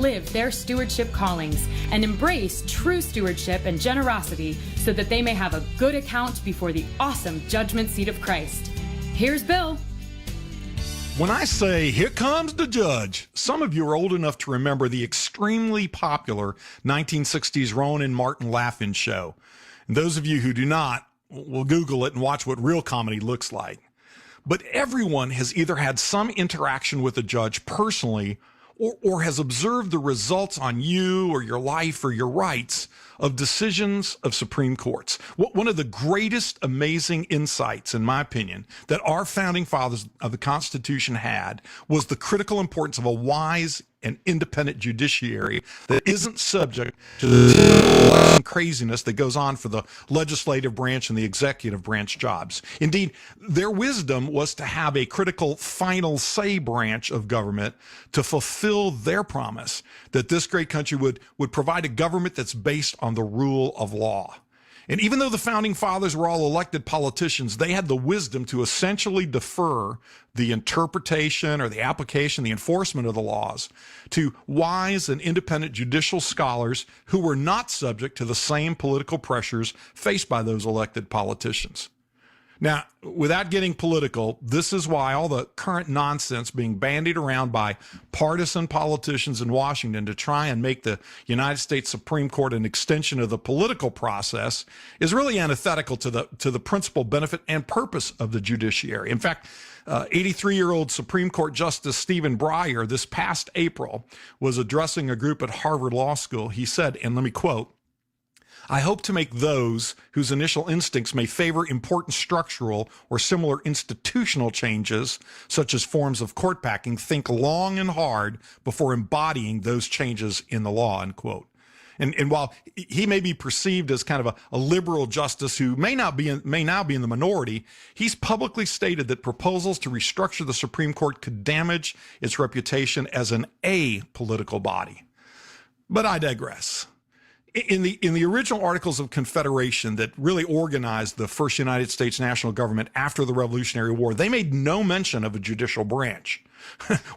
live their stewardship callings and embrace true stewardship and generosity so that they may have a good account before the awesome judgment seat of Christ. Here's Bill. When I say, here comes the judge, some of you are old enough to remember the extremely popular 1960s Rowan and Martin Laugh-In show. And those of you who do not, will Google it and watch what real comedy looks like. But everyone has either had some interaction with a judge personally or has observed the results on you or your life or your rights of decisions of Supreme Courts. One of the greatest amazing insights, in my opinion, that our founding fathers of the Constitution had was the critical importance of a wise and independent judiciary that isn't subject to the craziness that goes on for the legislative branch and the executive branch jobs. Indeed, their wisdom was to have a critical final say branch of government to fulfill their promise that this great country would provide a government that's based on the rule of law. And even though the founding fathers were all elected politicians, they had the wisdom to essentially defer the interpretation or the application, the enforcement of the laws to wise and independent judicial scholars who were not subject to the same political pressures faced by those elected politicians. Now, without getting political, this is why all the current nonsense being bandied around by partisan politicians in Washington to try and make the United States Supreme Court an extension of the political process is really antithetical to the principal benefit and purpose of the judiciary. In fact, 83-year-old Supreme Court Justice Stephen Breyer this past April was addressing a group at Harvard Law School. He said, and let me quote, "I hope to make those whose initial instincts may favor important structural or similar institutional changes, such as forms of court packing, think long and hard before embodying those changes in the law," unquote. And while he may be perceived as kind of a liberal justice who may now be in the minority, he's publicly stated that proposals to restructure the Supreme Court could damage its reputation as an apolitical body. But I digress. In the original Articles of Confederation that really organized the first United States national government after the Revolutionary War, they made no mention of a judicial branch.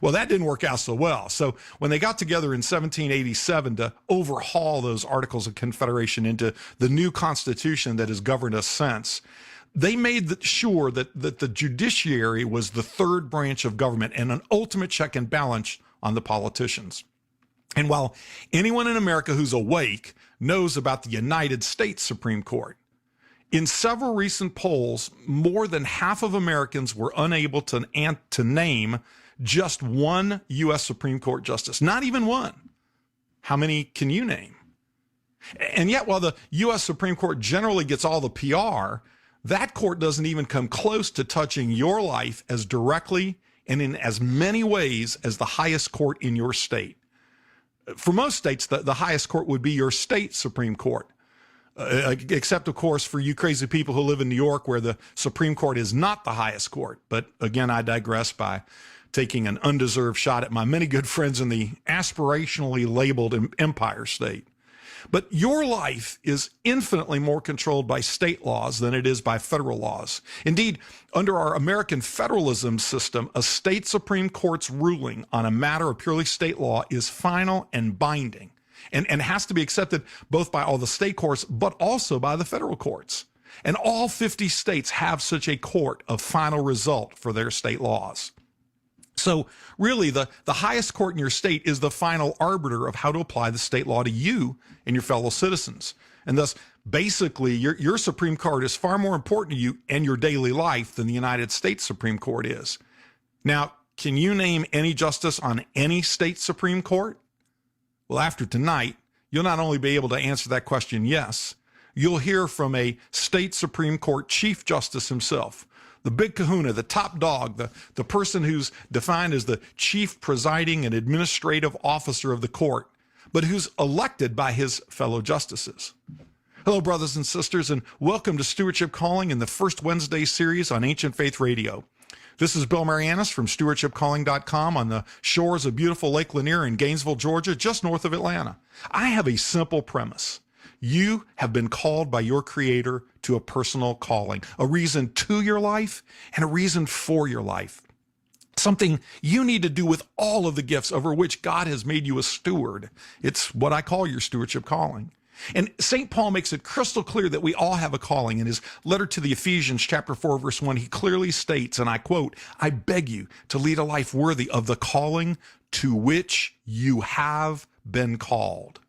Well, that didn't work out so well. So when they got together in 1787 to overhaul those Articles of Confederation into the new Constitution that has governed us since, they made sure that the judiciary was the third branch of government and an ultimate check and balance on the politicians. And while anyone in America who's awake knows about the United States Supreme Court, in several recent polls, more than half of Americans were unable to name just one U.S. Supreme Court justice, not even one. How many can you name? And yet, while the U.S. Supreme Court generally gets all the PR, that court doesn't even come close to touching your life as directly and in as many ways as the highest court in your state. For most states, the highest court would be your state Supreme Court, except, of course, for you crazy people who live in New York where the Supreme Court is not the highest court. But again, I digress by taking an undeserved shot at my many good friends in the aspirationally labeled Empire State. But your life is infinitely more controlled by state laws than it is by federal laws. Indeed, under our American federalism system, a state Supreme Court's ruling on a matter of purely state law is final and binding and has to be accepted both by all the state courts, but also by the federal courts. And all 50 states have such a court of final result for their state laws. So really, the highest court in your state is the final arbiter of how to apply the state law to you and your fellow citizens. And thus, basically, your Supreme Court is far more important to you and your daily life than the United States Supreme Court is. Now, can you name any justice on any state Supreme Court? Well, after tonight, you'll not only be able to answer that question yes, you'll hear from a state Supreme Court Chief Justice himself. The big kahuna, the top dog, the person who's defined as the chief presiding and administrative officer of the court, but who's elected by his fellow justices. Hello, brothers and sisters, and welcome to Stewardship Calling in the first Wednesday series on Ancient Faith Radio. This is Bill Marianis from stewardshipcalling.com on the shores of beautiful Lake Lanier in Gainesville, Georgia, just north of Atlanta. I have a simple premise. You have been called by your Creator to a personal calling, a reason to your life and a reason for your life. something you need to do with all of the gifts over which God has made you a steward. It's what I call your stewardship calling. And St. Paul makes it crystal clear that we all have a calling. In his letter to the Ephesians, chapter 4, verse 1, he clearly states, and I quote, "I beg you to lead a life worthy of the calling to which you have been called."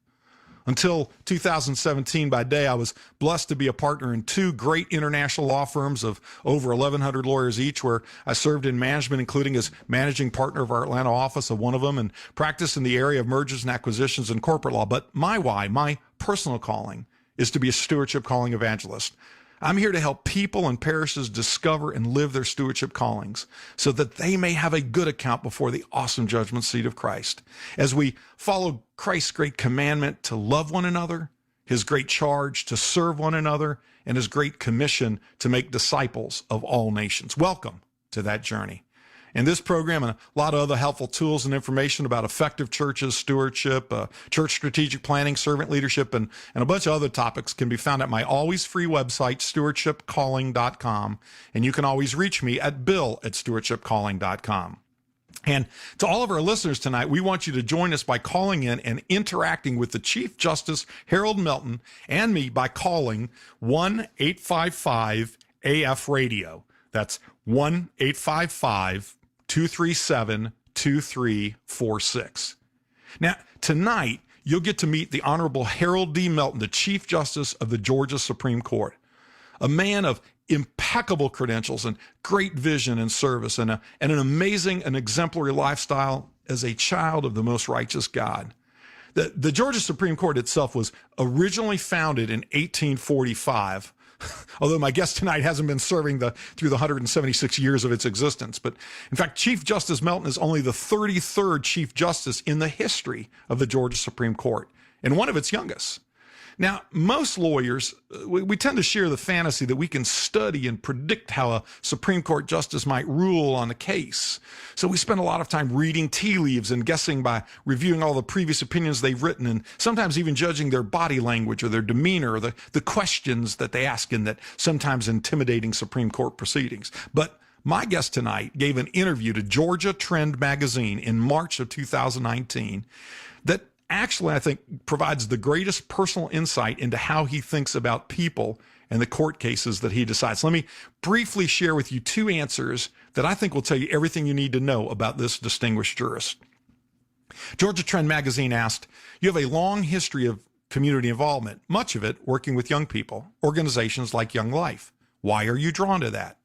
Until 2017, by day, I was blessed to be a partner in two great international law firms of over 1,100 lawyers each, where I served in management, including as managing partner of our Atlanta office of one of them, and practiced in the area of mergers and acquisitions and corporate law. But my personal calling, is to be a stewardship calling evangelist. I'm here to help people and parishes discover and live their stewardship callings so that they may have a good account before the awesome judgment seat of Christ. As we follow Christ's great commandment to love one another, his great charge to serve one another, and his great commission to make disciples of all nations. Welcome to that journey. In this program and a lot of other helpful tools and information about effective churches, stewardship, church strategic planning, servant leadership, and a bunch of other topics can be found at my always free website, stewardshipcalling.com. And you can always reach me at bill@stewardshipcalling.com. And to all of our listeners tonight, we want you to join us by calling in and interacting with the Chief Justice Harold Melton and me by calling 1-855-AF-RADIO. That's 1-855-237-2346. Now, tonight, you'll get to meet the Honorable Harold D. Melton, the Chief Justice of the Georgia Supreme Court, a man of impeccable credentials and great vision and service, and an amazing and exemplary lifestyle as a child of the most righteous God. The Georgia Supreme Court itself was originally founded in 1845, although my guest tonight hasn't been serving through the 176 years of its existence. But in fact, Chief Justice Melton is only the 33rd Chief Justice in the history of the Georgia Supreme Court, and one of its youngest. Now, most lawyers, we tend to share the fantasy that we can study and predict how a Supreme Court justice might rule on a case. So we spend a lot of time reading tea leaves and guessing by reviewing all the previous opinions they've written, and sometimes even judging their body language or their demeanor or the questions that they ask in that sometimes intimidating Supreme Court proceedings. But my guest tonight gave an interview to Georgia Trend magazine in March of 2019 that actually, I think, provides the greatest personal insight into how he thinks about people and the court cases that he decides. Let me briefly share with you two answers that I think will tell you everything you need to know about this distinguished jurist. Georgia Trend magazine asked, "You have a long history of community involvement, much of it working with young people, organizations like Young Life. Why are you drawn to that?"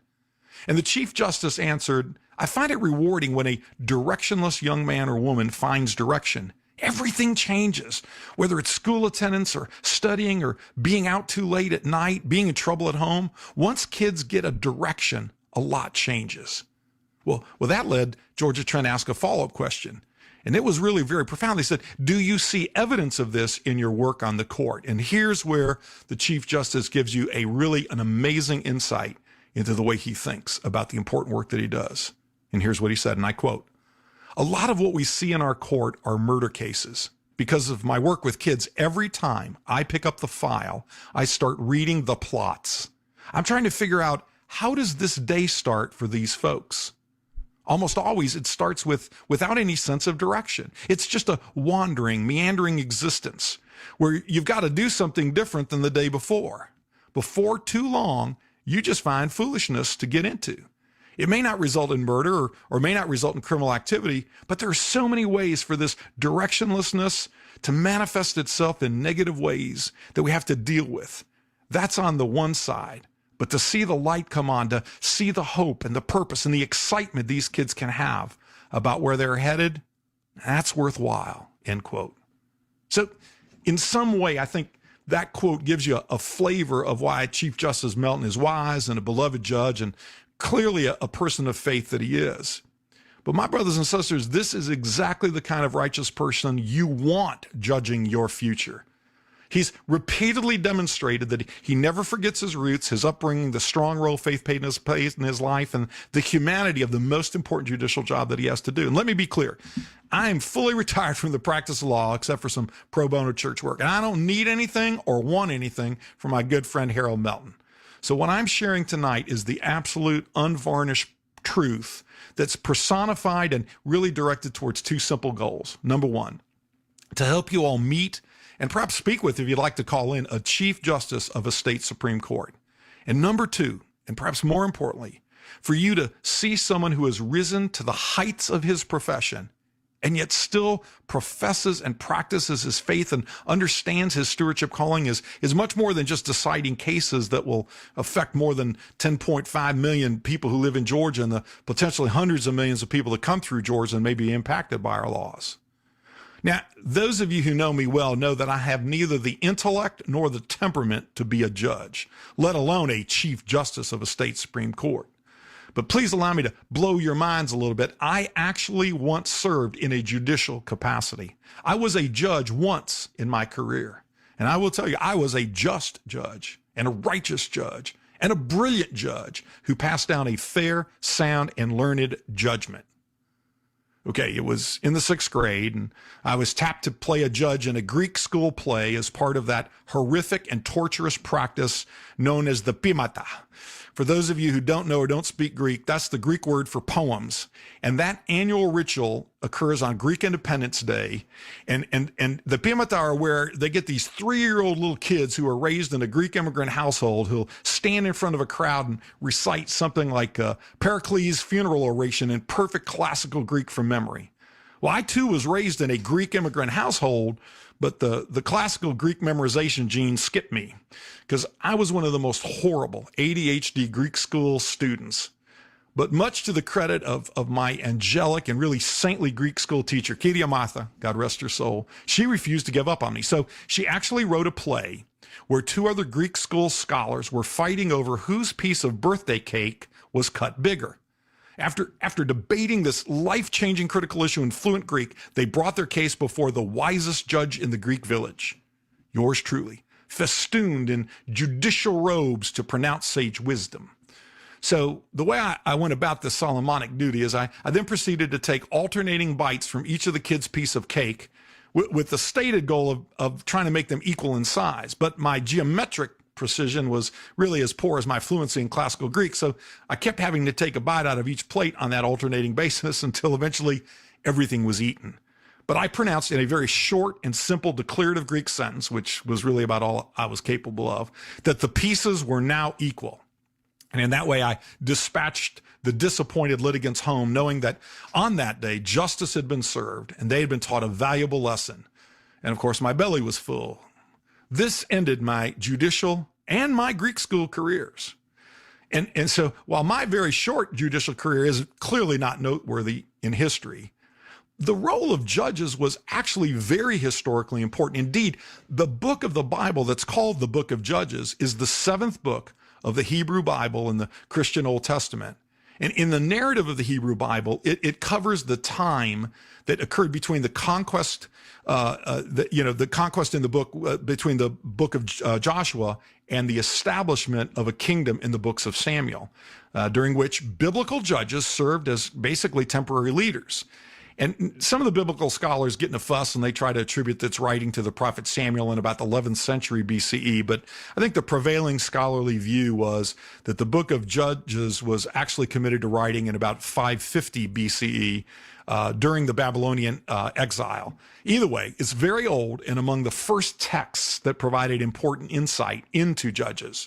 And the Chief Justice answered, "I find it rewarding when a directionless young man or woman finds direction. Everything changes, whether it's school attendance or studying or being out too late at night, being in trouble at home. Once kids get a direction, a lot changes." Well, that led Georgia Trent to ask a follow-up question. And it was really very profound. They said, "Do you see evidence of this in your work on the court?" And here's where the Chief Justice gives you an amazing insight into the way he thinks about the important work that he does. And here's what he said, and I quote, "A lot of what we see in our court are murder cases. Because of my work with kids, every time I pick up the file, I start reading the plots. I'm trying to figure out, how does this day start for these folks? Almost always it starts without any sense of direction. It's just a wandering, meandering existence where you've got to do something different than the day before. Before too long, you just find foolishness to get into. It may not result in murder or may not result in criminal activity, but there are so many ways for this directionlessness to manifest itself in negative ways that we have to deal with. That's on the one side. But to see the light come on, to see the hope and the purpose and the excitement these kids can have about where they're headed, that's worthwhile," end quote. So in some way, I think that quote gives you a flavor of why Chief Justice Melton is wise and a beloved judge and clearly a person of faith that he is. But my brothers and sisters, this is exactly the kind of righteous person you want judging your future. He's repeatedly demonstrated that he never forgets his roots, his upbringing, the strong role faith played in his life, and the humanity of the most important judicial job that he has to do. And let me be clear, I am fully retired from the practice of law except for some pro bono church work. And I don't need anything or want anything from my good friend Harold Melton. So what I'm sharing tonight is the absolute unvarnished truth that's personified and really directed towards two simple goals. Number one, to help you all meet and perhaps speak with, if you'd like to call in, a Chief Justice of a state Supreme Court. And number two, and perhaps more importantly, for you to see someone who has risen to the heights of his profession and yet still professes and practices his faith and understands his stewardship calling is much more than just deciding cases that will affect more than 10.5 million people who live in Georgia and the potentially hundreds of millions of people that come through Georgia and may be impacted by our laws. Now, those of you who know me well know that I have neither the intellect nor the temperament to be a judge, let alone a Chief Justice of a state Supreme Court. But please allow me to blow your minds a little bit. I actually once served in a judicial capacity. I was a judge once in my career. And I will tell you, I was a just judge and a righteous judge and a brilliant judge who passed down a fair, sound, and learned judgment. Okay, it was in the 6th grade, and I was tapped to play a judge in a Greek school play as part of that horrific and torturous practice known as the pimata. For those of you who don't know or don't speak Greek, that's the Greek word for poems. And that annual ritual occurs on Greek Independence Day. And the pimata are where they get these 3-year-old little kids who are raised in a Greek immigrant household who'll stand in front of a crowd and recite something like Pericles' funeral oration in perfect classical Greek from memory. Well, I too was raised in a Greek immigrant household, but the classical Greek memorization gene skipped me because I was one of the most horrible ADHD Greek school students. But much to the credit of my angelic and really saintly Greek school teacher, Kyria Martha, God rest her soul, she refused to give up on me. So she actually wrote a play where 2 other Greek school scholars were fighting over whose piece of birthday cake was cut bigger. After debating this life-changing critical issue in fluent Greek, they brought their case before the wisest judge in the Greek village, yours truly, festooned in judicial robes to pronounce sage wisdom. So the way I went about this Solomonic duty is I then proceeded to take alternating bites from each of the kids' piece of cake with the stated goal of trying to make them equal in size. But my geometric precision was really as poor as my fluency in classical Greek, so I kept having to take a bite out of each plate on that alternating basis until eventually everything was eaten. But I pronounced in a very short and simple declarative Greek sentence, which was really about all I was capable of, that the pieces were now equal. And in that way, I dispatched the disappointed litigants home, knowing that on that day, justice had been served and they had been taught a valuable lesson. And of course, my belly was full. This ended my judicial and my Greek school careers. And so while my very short judicial career is clearly not noteworthy in history, the role of judges was actually very historically important. Indeed, the book of the Bible that's called the Book of Judges is the 7th book of the Hebrew Bible in the Christian Old Testament. And in the narrative of the Hebrew Bible, it covers the time that occurred between the conquest, the conquest in the book, between the book of Joshua and the establishment of a kingdom in the books of Samuel, during which biblical judges served as basically temporary leaders. And some of the biblical scholars get in a fuss and they try to attribute this writing to the prophet Samuel in about the 11th century BCE. But I think the prevailing scholarly view was that the book of Judges was actually committed to writing in about 550 BCE during the Babylonian exile. Either way, it's very old and among the first texts that provided important insight into Judges.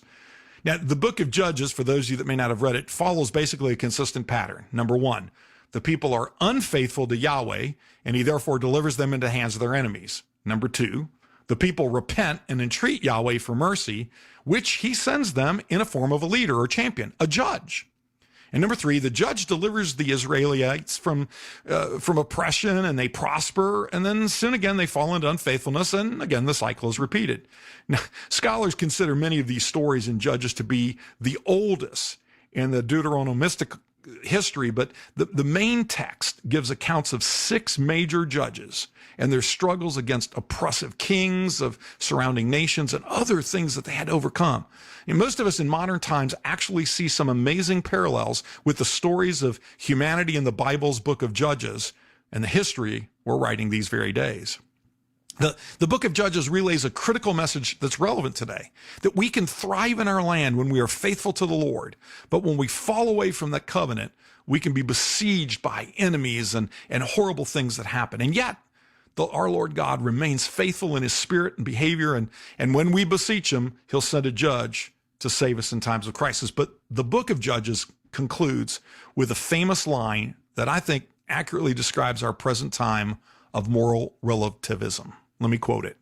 Now, the book of Judges, for those of you that may not have read it, follows basically a consistent pattern. Number one, the people are unfaithful to Yahweh, and he therefore delivers them into the hands of their enemies. Number two, the people repent and entreat Yahweh for mercy, which he sends them in a form of a leader or champion, a judge. And number three, the judge delivers the Israelites from oppression, and they prosper, and then soon again they fall into unfaithfulness, and again the cycle is repeated. Now, scholars consider many of these stories in Judges to be the oldest in the Deuteronomistic history, but the main text gives accounts of 6 major judges and their struggles against oppressive kings of surrounding nations and other things that they had to overcome. And most of us in modern times actually see some amazing parallels with the stories of humanity in the Bible's book of Judges and the history we're writing these very days. The book of Judges relays a critical message that's relevant today, that we can thrive in our land when we are faithful to the Lord, but when we fall away from that covenant, we can be besieged by enemies and horrible things that happen. And yet, our Lord God remains faithful in his spirit and behavior. And when we beseech him, he'll send a judge to save us in times of crisis. But the book of Judges concludes with a famous line that I think accurately describes our present time of moral relativism. Let me quote it.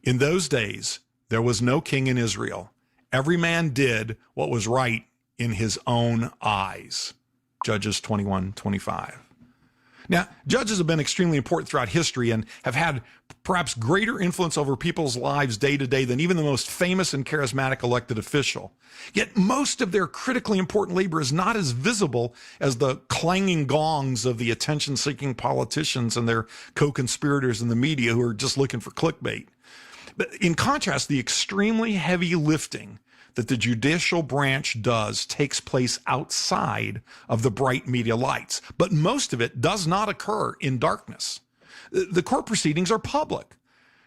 In those days, there was no king in Israel. Every man did what was right in his own eyes. Judges 21:25. Now, judges have been extremely important throughout history and have had perhaps greater influence over people's lives day to day than even the most famous and charismatic elected official. Yet most of their critically important labor is not as visible as the clanging gongs of the attention-seeking politicians and their co-conspirators in the media who are just looking for clickbait. But in contrast, the extremely heavy lifting that the judicial branch does takes place outside of the bright media lights, but most of it does not occur in darkness. The court proceedings are public.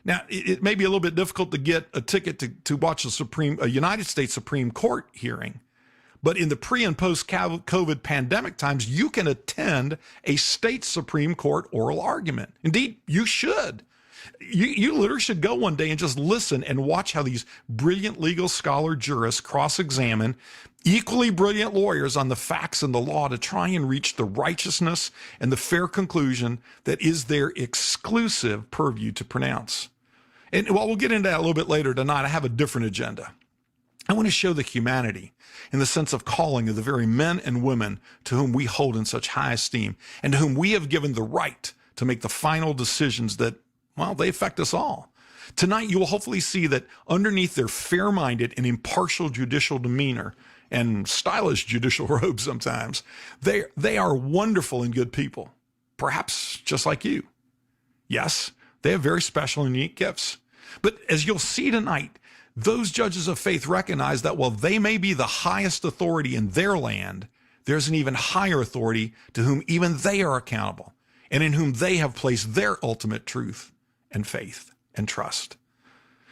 Now, it may be a little bit difficult to get a ticket to watch a United States Supreme Court hearing, but in the pre and post COVID pandemic times, you can attend a state Supreme Court oral argument. Indeed, you should. You literally should go one day and just listen and watch how these brilliant legal scholar jurists cross-examine equally brilliant lawyers on the facts and the law to try and reach the righteousness and the fair conclusion that is their exclusive purview to pronounce. And while we'll get into that a little bit later tonight, I have a different agenda. I want to show the humanity and the sense of calling of the very men and women to whom we hold in such high esteem and to whom we have given the right to make the final decisions that, well, they affect us all. Tonight, you will hopefully see that underneath their fair-minded and impartial judicial demeanor and stylish judicial robes sometimes, they are wonderful and good people, perhaps just like you. Yes, they have very special and unique gifts. But as you'll see tonight, those judges of faith recognize that while they may be the highest authority in their land, there's an even higher authority to whom even they are accountable and in whom they have placed their ultimate truth and faith and trust.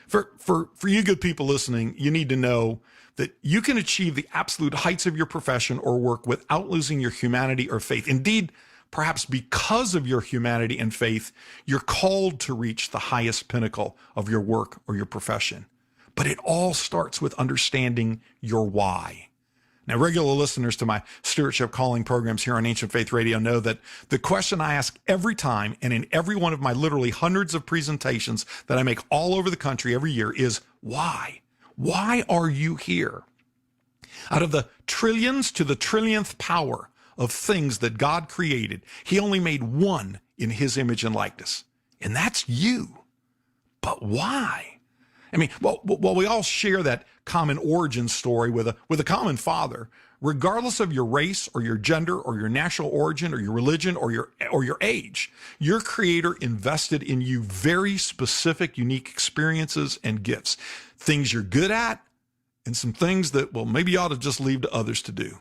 For you good people listening, you need to know that you can achieve the absolute heights of your profession or work without losing your humanity or faith. Indeed, perhaps because of your humanity and faith, you're called to reach the highest pinnacle of your work or your profession. But it all starts with understanding your why. Now, regular listeners to my Stewardship Calling programs here on Ancient Faith Radio know that the question I ask every time and in every one of my literally hundreds of presentations that I make all over the country every year is why? Why are you here? Out of the trillions to the trillionth power of things that God created, he only made one in his image and likeness, and that's you. But why? I mean, well, we all share that common origin story with a common father, regardless of your race or your gender or your national origin or your religion or your age. Your Creator invested in you very specific, unique experiences and gifts, things you're good at, and some things that, well, maybe you ought to just leave to others to do.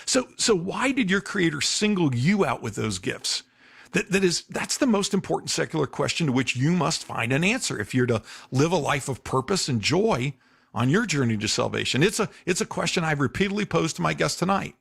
So why did your Creator single you out with those gifts? That's the most important secular question to which you must find an answer if you're to live a life of purpose and joy on your journey to salvation. It's a question I've repeatedly posed to my guests tonight.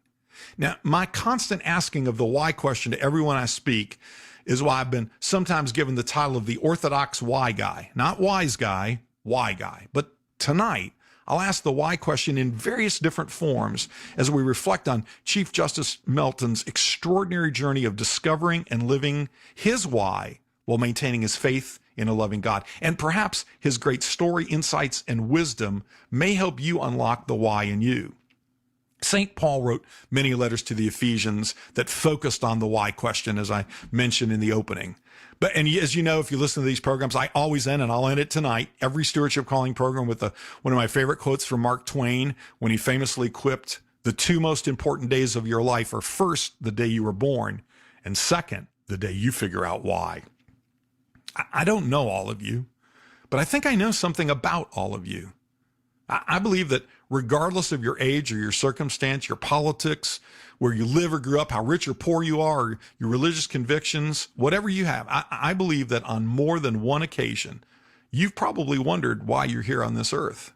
Now, my constant asking of the why question to everyone I speak is why I've been sometimes given the title of the Orthodox why guy. Not wise guy, why guy. But tonight, I'll ask the why question in various different forms as we reflect on Chief Justice Melton's extraordinary journey of discovering and living his why while maintaining his faith in a loving God. And perhaps his great story, insights, and wisdom may help you unlock the why in you. St. Paul wrote many letters to the Ephesians that focused on the why question, as I mentioned in the opening. And as you know, if you listen to these programs, I always end, and I'll end it tonight, every Stewardship Calling program with one of my favorite quotes from Mark Twain when he famously quipped, "The two most important days of your life are first, the day you were born, and second, the day you figure out why." I don't know all of you, but I think I know something about all of you. I believe that regardless of your age or your circumstance, your politics, where you live or grew up, how rich or poor you are, or your religious convictions, whatever you have, I believe that on more than one occasion, you've probably wondered why you're here on this earth.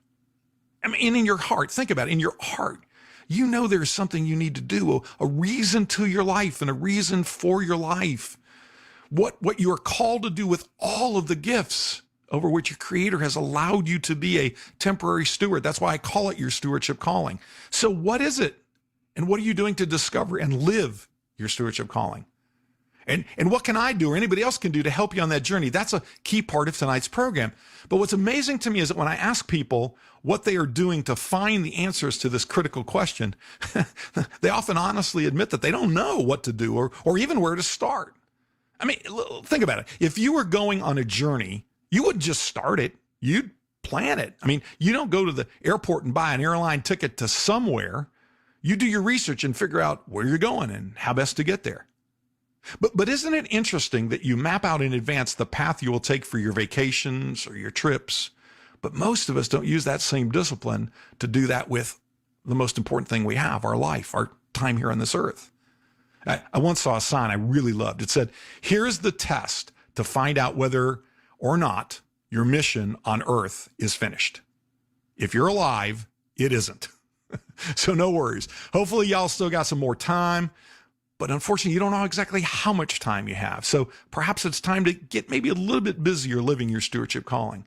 I mean, in your heart, think about it, in your heart, you know there's something you need to do, a reason to your life and a reason for your life. What you are called to do with all of the gifts over which your Creator has allowed you to be a temporary steward. That's why I call it your stewardship calling. So what is it? And what are you doing to discover and live your stewardship calling? And what can I do or anybody else can do to help you on that journey? That's a key part of tonight's program. But what's amazing to me is that when I ask people what they are doing to find the answers to this critical question, they often honestly admit that they don't know what to do or even where to start. I mean, think about it. If you were going on a journey, you wouldn't just start it. You'd plan it. I mean, you don't go to the airport and buy an airline ticket to somewhere. You do your research and figure out where you're going and how best to get there. But isn't it interesting that you map out in advance the path you will take for your vacations or your trips? But most of us don't use that same discipline to do that with the most important thing we have, our life, our time here on this earth. I once saw a sign I really loved. It said, here's the test to find out whether or not your mission on earth is finished. If you're alive, it isn't. So no worries. Hopefully y'all still got some more time. But unfortunately, you don't know exactly how much time you have. So perhaps it's time to get maybe a little bit busier living your stewardship calling.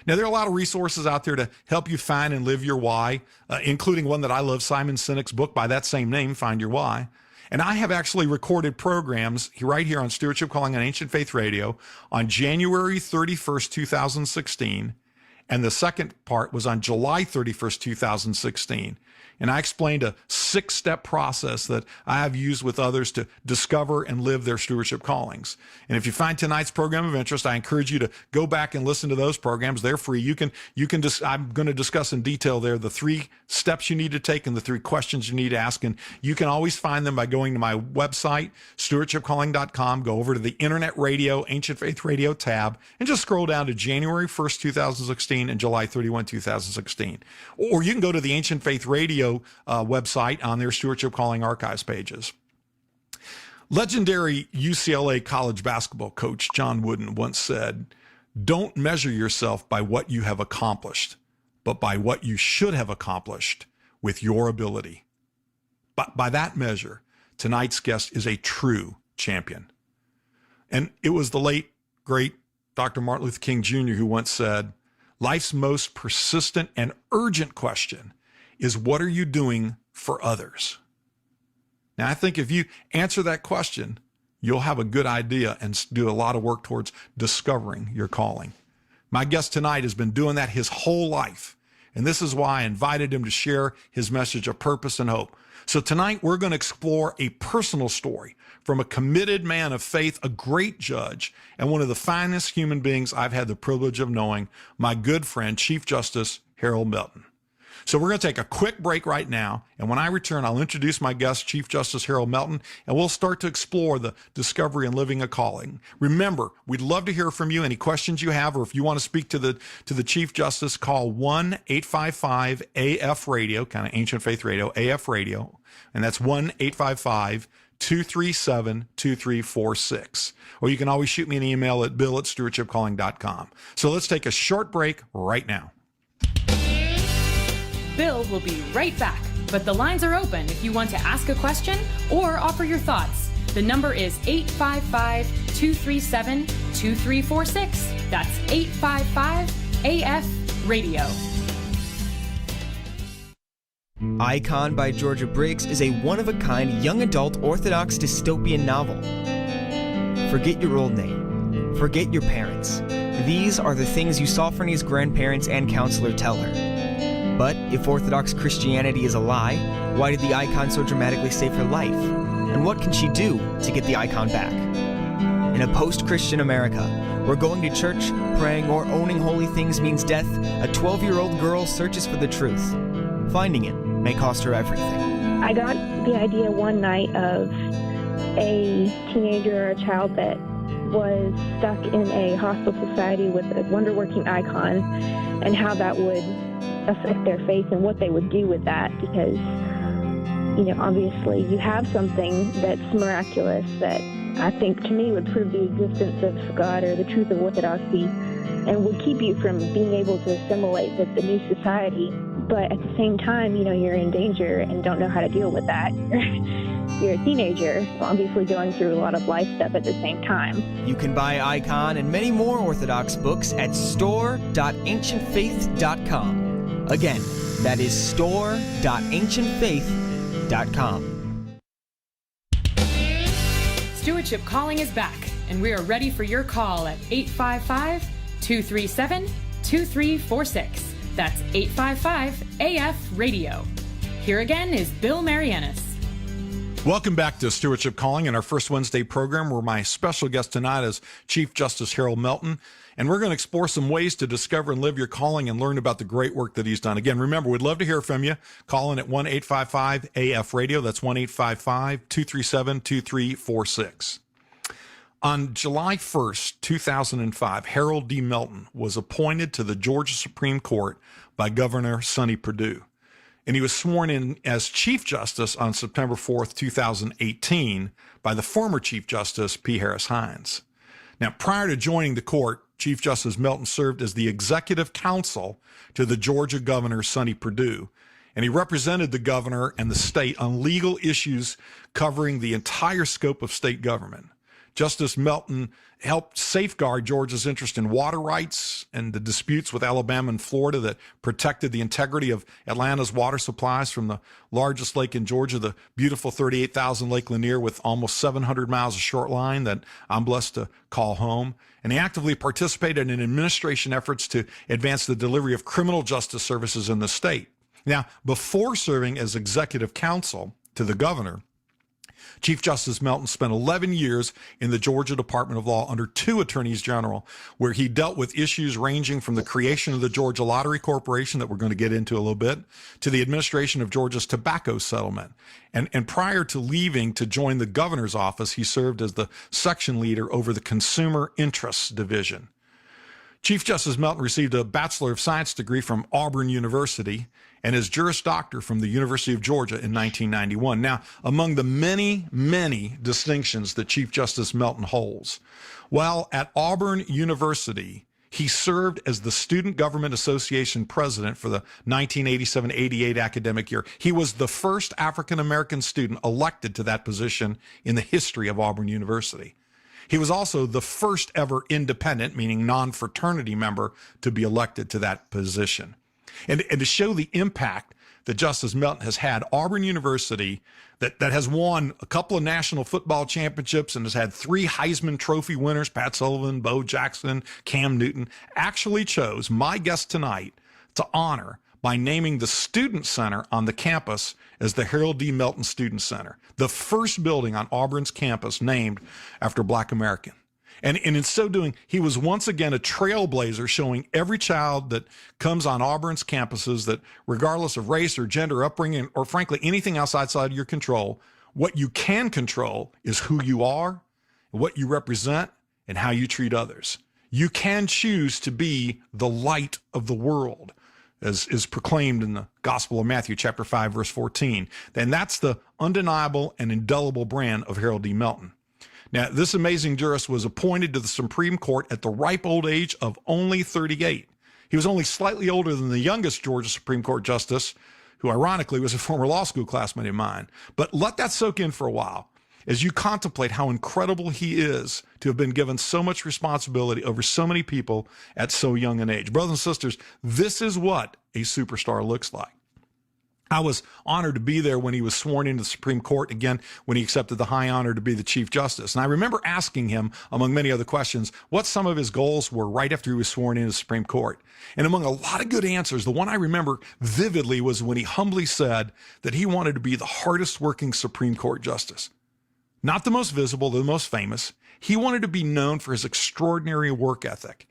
Now, there are a lot of resources out there to help you find and live your why, including one that I love, Simon Sinek's book by that same name, Find Your Why. And I have actually recorded programs right here on Stewardship Calling on Ancient Faith Radio on January 31st, 2016. And the second part was on July 31st, 2016. And I explained a 6-step process that I have used with others to discover and live their stewardship callings. And if you find tonight's program of interest, I encourage you to go back and listen to those programs. They're free. I'm going to discuss in detail there the 3 steps you need to take and the 3 questions you need to ask. And you can always find them by going to my website, stewardshipcalling.com, go over to the Internet Radio, Ancient Faith Radio tab, and just scroll down to January 1st, 2016 and July 31, 2016. Or you can go to the Ancient Faith Radio website on their Stewardship Calling archives pages. Legendary UCLA college basketball coach John Wooden once said, "Don't measure yourself by what you have accomplished, but by what you should have accomplished with your ability." But by that measure, tonight's guest is a true champion. And it was the late, great Dr. Martin Luther King Jr. who once said, "Life's most persistent and urgent question is, what are you doing for others?" Now, I think if you answer that question, you'll have a good idea and do a lot of work towards discovering your calling. My guest tonight has been doing that his whole life, and this is why I invited him to share his message of purpose and hope. So tonight, we're going to explore a personal story from a committed man of faith, a great judge, and one of the finest human beings I've had the privilege of knowing, my good friend, Chief Justice Harold Melton. So we're going to take a quick break right now, and when I return, I'll introduce my guest, Chief Justice Harold Melton, and we'll start to explore the discovery and living a calling. Remember, we'd love to hear from you. Any questions you have, or if you want to speak to the Chief Justice, call 1-855-AF-RADIO, kind of Ancient Faith Radio, AF Radio, and that's 1-855-237-2346. Or you can always shoot me an email at bill@stewardshipcalling.com. So let's take a short break right now. Bill will be right back, but the lines are open if you want to ask a question or offer your thoughts. The number is 855-237-2346. That's 855-AF-RADIO. Icon by Georgia Briggs is a one-of-a-kind young adult Orthodox dystopian novel. Forget your old name. Forget your parents. These are the things you saw Fernie's grandparents and counselor tell her. But if Orthodox Christianity is a lie, why did the icon so dramatically save her life? And what can she do to get the icon back? In a post-Christian America, where going to church, praying, or owning holy things means death, a 12-year-old girl searches for the truth. Finding it may cost her everything. I got the idea one night of a teenager or a child that was stuck in a hostile society with a wonder-working icon, and how that would affect their faith and what they would do with that, because, obviously you have something that's miraculous that I think, to me, would prove the existence of God or the truth of orthodoxy, and would keep you from being able to assimilate with the new society. But at the same time, you're in danger and don't know how to deal with that. You're a teenager, obviously going through a lot of life stuff at the same time. You can buy Icon and many more Orthodox books at store.ancientfaith.com. Again, that is store.ancientfaith.com. Stewardship Calling is back, and we are ready for your call at 855-237-2346. That's 855-AF-RADIO. Here again is Bill Marianis. Welcome back to Stewardship Calling and our first Wednesday program, where my special guest tonight is Chief Justice Harold Melton. And we're going to explore some ways to discover and live your calling and learn about the great work that he's done. Again, remember, we'd love to hear from you. Call in at 1-855-AF-RADIO. That's 1-855-237-2346. On July 1st, 2005, Harold D. Melton was appointed to the Georgia Supreme Court by Governor Sonny Perdue. And he was sworn in as Chief Justice on September 4th, 2018 by the former Chief Justice P. Harris Hines. Now, prior to joining the court, Chief Justice Melton served as the executive counsel to the Georgia Governor Sonny Perdue, and he represented the governor and the state on legal issues covering the entire scope of state government. Justice Melton helped safeguard Georgia's interest in water rights and the disputes with Alabama and Florida that protected the integrity of Atlanta's water supplies from the largest lake in Georgia, the beautiful 38,000 Lake Lanier with almost 700 miles of shoreline that I'm blessed to call home. And he actively participated in administration efforts to advance the delivery of criminal justice services in the state. Now, before serving as executive counsel to the governor, Chief Justice Melton spent 11 years in the Georgia Department of Law under two attorneys general, where he dealt with issues ranging from the creation of the Georgia Lottery Corporation that we're going to get into a little bit, to the administration of Georgia's tobacco settlement. And prior to leaving to join the governor's office, he served as the section leader over the Consumer Interests Division. Chief Justice Melton received a Bachelor of Science degree from Auburn University and his Juris Doctor from the University of Georgia in 1991. Now, among the many, many distinctions that Chief Justice Melton holds, while at Auburn University, he served as the Student Government Association president for the 1987-88 academic year. He was the first African-American student elected to that position in the history of Auburn University. He was also the first ever independent, meaning non-fraternity member, to be elected to that position. And to show the impact that Justice Melton has had, Auburn University, that has won a couple of national football championships and has had 3 Heisman Trophy winners, Pat Sullivan, Bo Jackson, Cam Newton, actually chose my guest tonight to honor by naming the Student Center on the campus as the Harold D. Melton Student Center, the first building on Auburn's campus named after a Black American. And in so doing, he was once again a trailblazer, showing every child that comes on Auburn's campuses that regardless of race or gender, upbringing, or frankly anything outside of your control, what you can control is who you are, what you represent, and how you treat others. You can choose to be the light of the world, as is proclaimed in the Gospel of Matthew, chapter 5, verse 14. And that's the undeniable and indelible brand of Harold D. Melton. Now, this amazing jurist was appointed to the Supreme Court at the ripe old age of only 38. He was only slightly older than the youngest Georgia Supreme Court justice, who ironically was a former law school classmate of mine. But let that soak in for a while as you contemplate how incredible he is to have been given so much responsibility over so many people at so young an age. Brothers and sisters, this is what a superstar looks like. I was honored to be there when he was sworn into the Supreme Court, again, when he accepted the high honor to be the Chief Justice. And I remember asking him, among many other questions, what some of his goals were right after he was sworn into the Supreme Court. And among a lot of good answers, the one I remember vividly was when he humbly said that he wanted to be the hardest working Supreme Court justice. Not the most visible, the most famous. He wanted to be known for his extraordinary work ethic.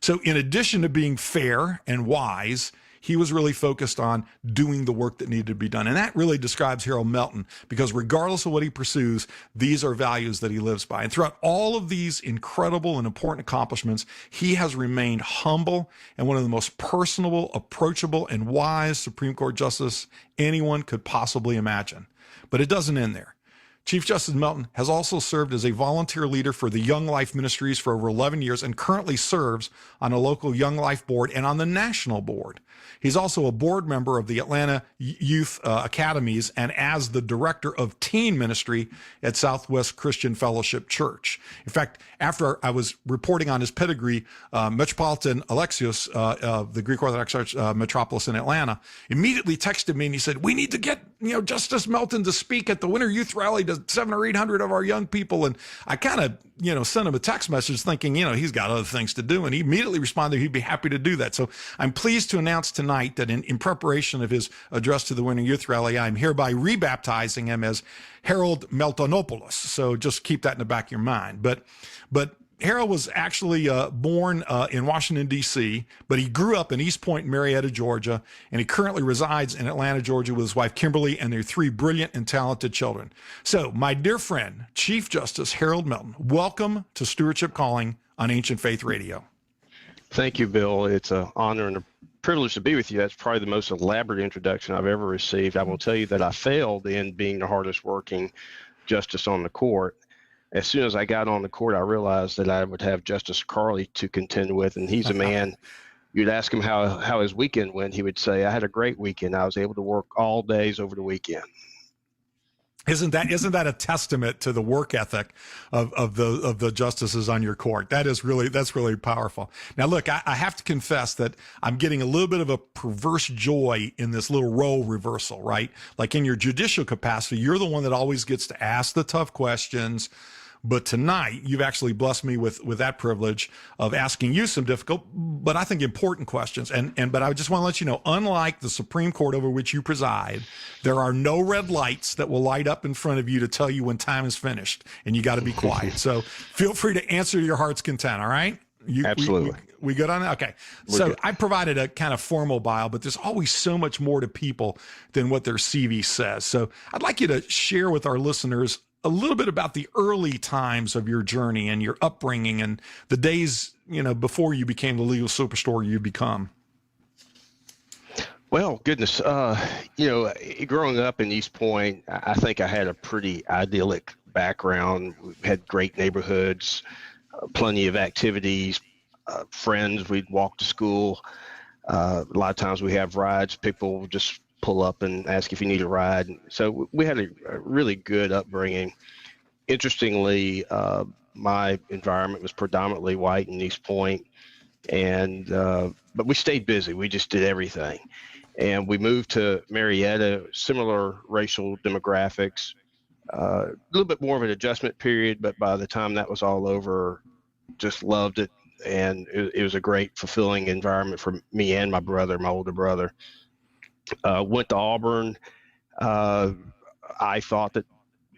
So in addition to being fair and wise, he was really focused on doing the work that needed to be done. And that really describes Harold Melton, because regardless of what he pursues, these are values that he lives by. And throughout all of these incredible and important accomplishments, he has remained humble and one of the most personable, approachable, and wise Supreme Court justices anyone could possibly imagine. But it doesn't end there. Chief Justice Melton has also served as a volunteer leader for the Young Life Ministries for over 11 years and currently serves on a local Young Life board and on the national board. He's also a board member of the Atlanta Youth Academies and as the director of teen ministry at Southwest Christian Fellowship Church. In fact, after I was reporting on his pedigree, Metropolitan Alexios, the Greek Orthodox Church metropolis in Atlanta, immediately texted me and he said, "We need to get Justice Melton to speak at the Winter Youth Rally to 700 or 800 of our young people." And I kind of sent him a text message thinking, he's got other things to do. And he immediately responded he'd be happy to do that. So I'm pleased to announce tonight that in preparation of his address to the Winter Youth Rally, I'm hereby rebaptizing him as Harold Meltonopoulos. So just keep that in the back of your mind. But Harold was actually born in Washington, D.C., but he grew up in East Point, Marietta, Georgia, and he currently resides in Atlanta, Georgia with his wife, Kimberly, and their 3 brilliant and talented children. So, my dear friend, Chief Justice Harold Melton, welcome to Stewardship Calling on Ancient Faith Radio. Thank you, Bill. It's an honor and a privilege to be with you. That's probably the most elaborate introduction I've ever received. I will tell you that I failed in being the hardest working justice on the court. As soon as I got on the court, I realized that I would have Justice Carley to contend with, and he's a man. You'd ask him how his weekend went. He would say, "I had a great weekend. I was able to work all days over the weekend." Isn't that a testament to the work ethic of the justices on your court? That's really powerful. Now, look, I have to confess that I'm getting a little bit of a perverse joy in this little role reversal, right? Like in your judicial capacity, you're the one that always gets to ask the tough questions. But tonight, you've actually blessed me with that privilege of asking you some difficult, but I think important questions. But I just want to let you know, unlike the Supreme Court over which you preside, there are no red lights that will light up in front of you to tell you when time is finished, and you got to be quiet. So feel free to answer to your heart's content. All right? Absolutely. We good on that? Okay. So I provided a kind of formal bio, but there's always so much more to people than what their CV says. So I'd like you to share with our listeners a little bit about the early times of your journey and your upbringing and the days, before you became the legal superstar you've become. Well, goodness, growing up in East Point, I think I had a pretty idyllic background. We had great neighborhoods, plenty of activities, friends. We'd walk to school. A lot of times we have rides. People just pull up and ask if you need a ride. So we had a really good upbringing. Interestingly, my environment was predominantly white in East Point, but we stayed busy. We just did everything. And we moved to Marietta, similar racial demographics, a little bit more of an adjustment period, but by the time that was all over, just loved it. And it was a great, fulfilling environment for me and my brother, my older brother. Went to Auburn. I thought that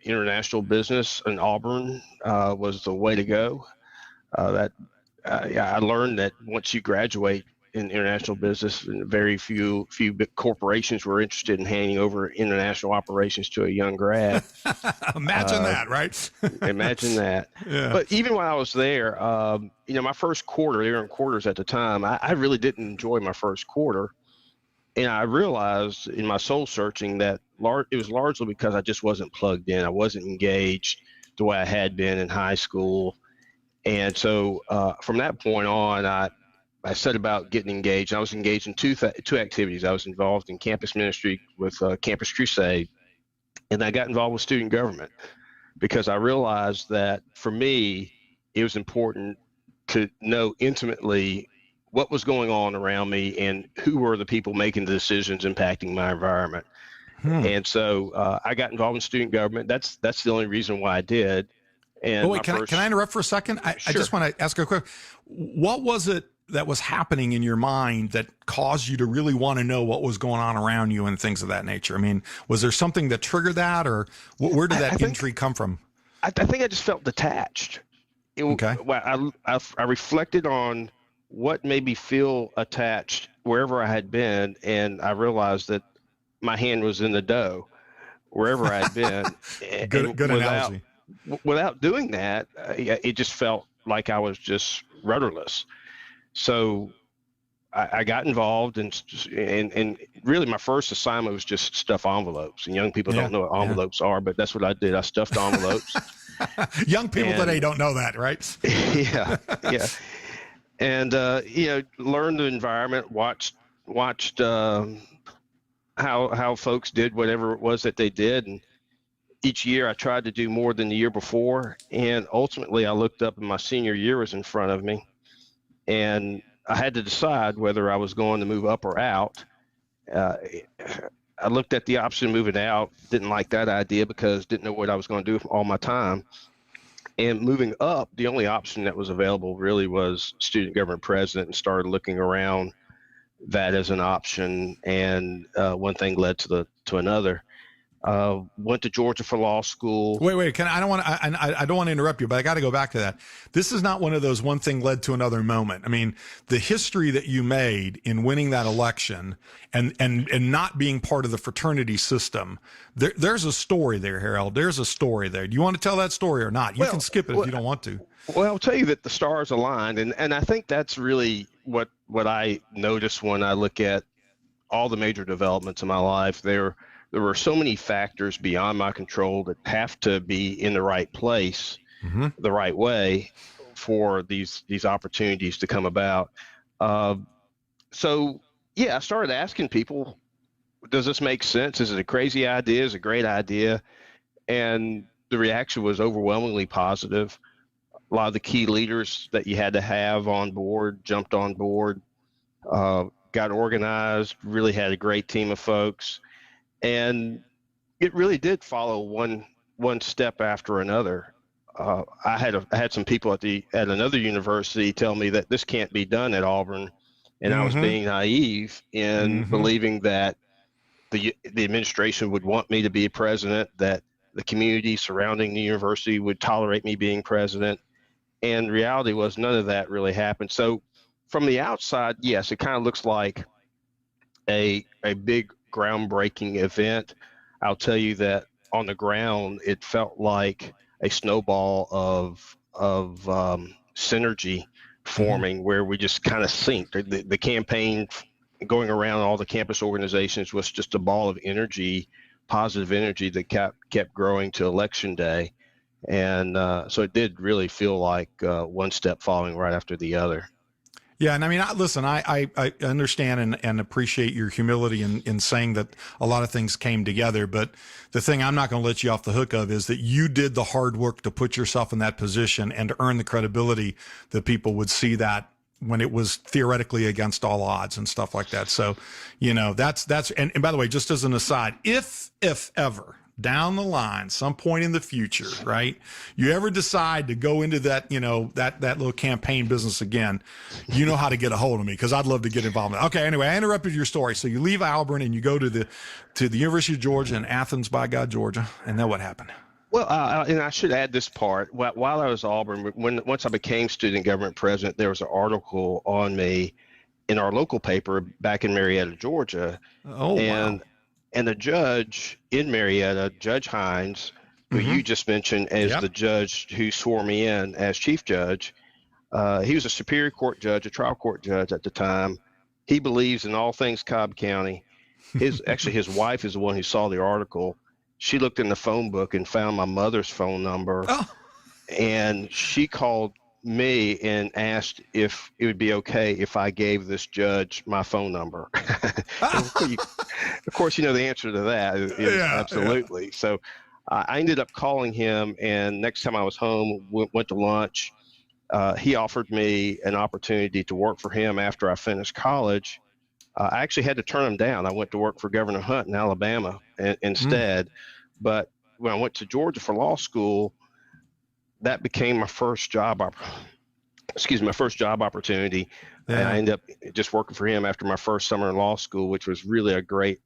international business in Auburn was the way to go. I learned that once you graduate in international business, very few big corporations were interested in handing over international operations to a young grad. Imagine that, right? Imagine that. Yeah. But even while I was there, my first quarter, they were in quarters at the time, I really didn't enjoy my first quarter. And I realized in my soul searching that it was largely because I just wasn't plugged in. I wasn't engaged the way I had been in high school. And so from that point on, I set about getting engaged. I was engaged in two activities. I was involved in campus ministry with Campus Crusade, and I got involved with student government because I realized that for me, it was important to know intimately what was going on around me and who were the people making the decisions impacting my environment. And so I got involved in student government. That's the only reason why I did. And wait, can I interrupt for a second? Sure. I just want to ask a quick, what was it that was happening in your mind that caused you to really want to know what was going on around you and things of that nature? I mean, was there something that triggered that, or where did that intrigue come from? I think I just felt detached. Okay. I reflected on what made me feel attached wherever I had been, and I realized that my hand was in the dough wherever I had been. Good analogy. Without doing that, it just felt like I was just rudderless. So I got involved, and really my first assignment was just stuff envelopes. And young people don't know what envelopes are, but that's what I did. I stuffed envelopes. Young people today don't know that, right? Yeah, yeah. And learned the environment, watched how folks did whatever it was that they did, and each year I tried to do more than the year before. And ultimately, I looked up and my senior year was in front of me, and I had to decide whether I was going to move up or out. I looked at the option of moving out, didn't like that idea because didn't know what I was going to do with all my time. And moving up, the only option that was available really was student government president, and started looking around that as an option. And one thing led to another. Went to Georgia for law school. Wait. I don't want to interrupt you, but I got to go back to that. This is not one of those one thing led to another moment. I mean, the history that you made in winning that election and not being part of the fraternity system, there's a story there, Harold. There's a story there. Do you want to tell that story or not? You can skip it if you don't want to. Well, I'll tell you that the stars aligned, and I think that's really what I notice when I look at all the major developments in my life. There were so many factors beyond my control that have to be in the right place, the right way for these opportunities to come about. So I started asking people, does this make sense? Is it a crazy idea? Is it a great idea? And the reaction was overwhelmingly positive. A lot of the key leaders that you had to have on board jumped on board, got organized, really had a great team of folks. And it really did follow one step after another. I had some people at another university tell me that this can't be done at Auburn, and I was being naive in believing that the administration would want me to be president, that the community surrounding the university would tolerate me being president, and reality was none of that really happened. So from the outside, yes, it kind of looks like a big groundbreaking event. I'll tell you that on the ground, it felt like a snowball of synergy forming, where we just kind of synced. The campaign going around all the campus organizations was just a ball of energy, positive energy that kept growing to election day. And so it did really feel like one step following right after the other. Yeah, and I mean, listen, I understand and appreciate your humility in saying that a lot of things came together, but the thing I'm not going to let you off the hook of is that you did the hard work to put yourself in that position and to earn the credibility that people would see that when it was theoretically against all odds and stuff like that. So, that's and by the way, just as an aside, if ever down the line, some point in the future, right, you ever decide to go into that, that little campaign business again, you know how to get a hold of me, because I'd love to get involved in it. Okay, anyway, I interrupted your story. So you leave Auburn and you go to the University of Georgia in Athens, by God, Georgia. And then what happened? Well, and I should add this part. While I was at Auburn, once I became student government president, there was an article on me in our local paper back in Marietta, Georgia. Oh, wow. And the judge in Marietta, Judge Hines, who you just mentioned as the judge who swore me in as chief judge, he was a Superior Court judge, a trial court judge at the time. He believes in all things Cobb County. His wife is the one who saw the article. She looked in the phone book and found my mother's phone number, and she called me and asked if it would be okay if I gave this judge my phone number. Of course, the answer to that is absolutely. Yeah. So I ended up calling him, and next time I was home, went to lunch. He offered me an opportunity to work for him after I finished college. I actually had to turn him down. I went to work for Governor Hunt in Alabama instead. But when I went to Georgia for law school, that became my first job opportunity. Yeah. And I ended up just working for him after my first summer in law school, which was really a great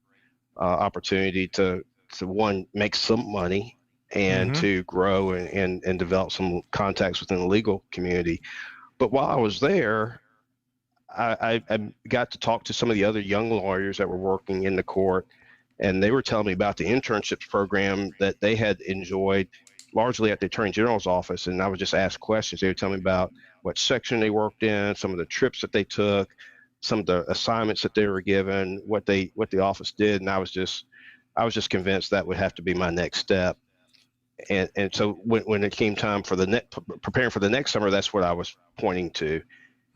opportunity to one, make some money, and to grow and develop some contacts within the legal community. But while I was there, I got to talk to some of the other young lawyers that were working in the court, and they were telling me about the internships program that they had enjoyed largely at the Attorney General's office. And I would just ask questions. They would tell me about what section they worked in, some of the trips that they took, some of the assignments that they were given, what the office did, and I was just convinced that would have to be my next step. And so when it came time for preparing for the next summer, that's what I was pointing to.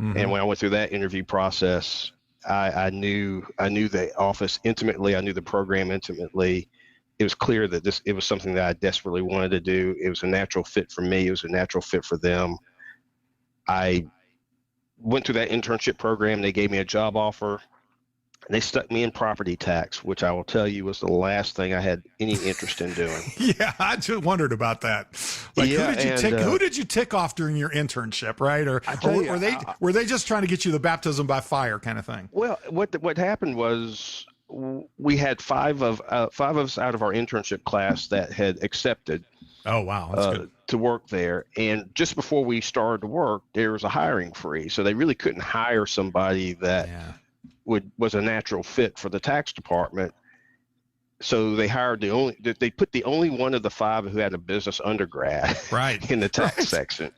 Mm-hmm. And when I went through that interview process, I knew the office intimately. I knew the program intimately. It was clear that it was something that I desperately wanted to do. It was a natural fit for me. It was a natural fit for them. I went through that internship program. They gave me a job offer. They stuck me in property tax, which I will tell you was the last thing I had any interest in doing. Yeah, I just wondered about that. Like, yeah, who did you tick off during your internship, right? Or were they just trying to get you the baptism by fire kind of thing? Well, what happened was we had five of us out of our internship class that had accepted. Oh wow, that's good. To work there, and just before we started to work, there was a hiring freeze, so they really couldn't hire somebody that. Yeah. Was a natural fit for the tax department. So they put the only one of the five who had a business undergrad right in the tax section.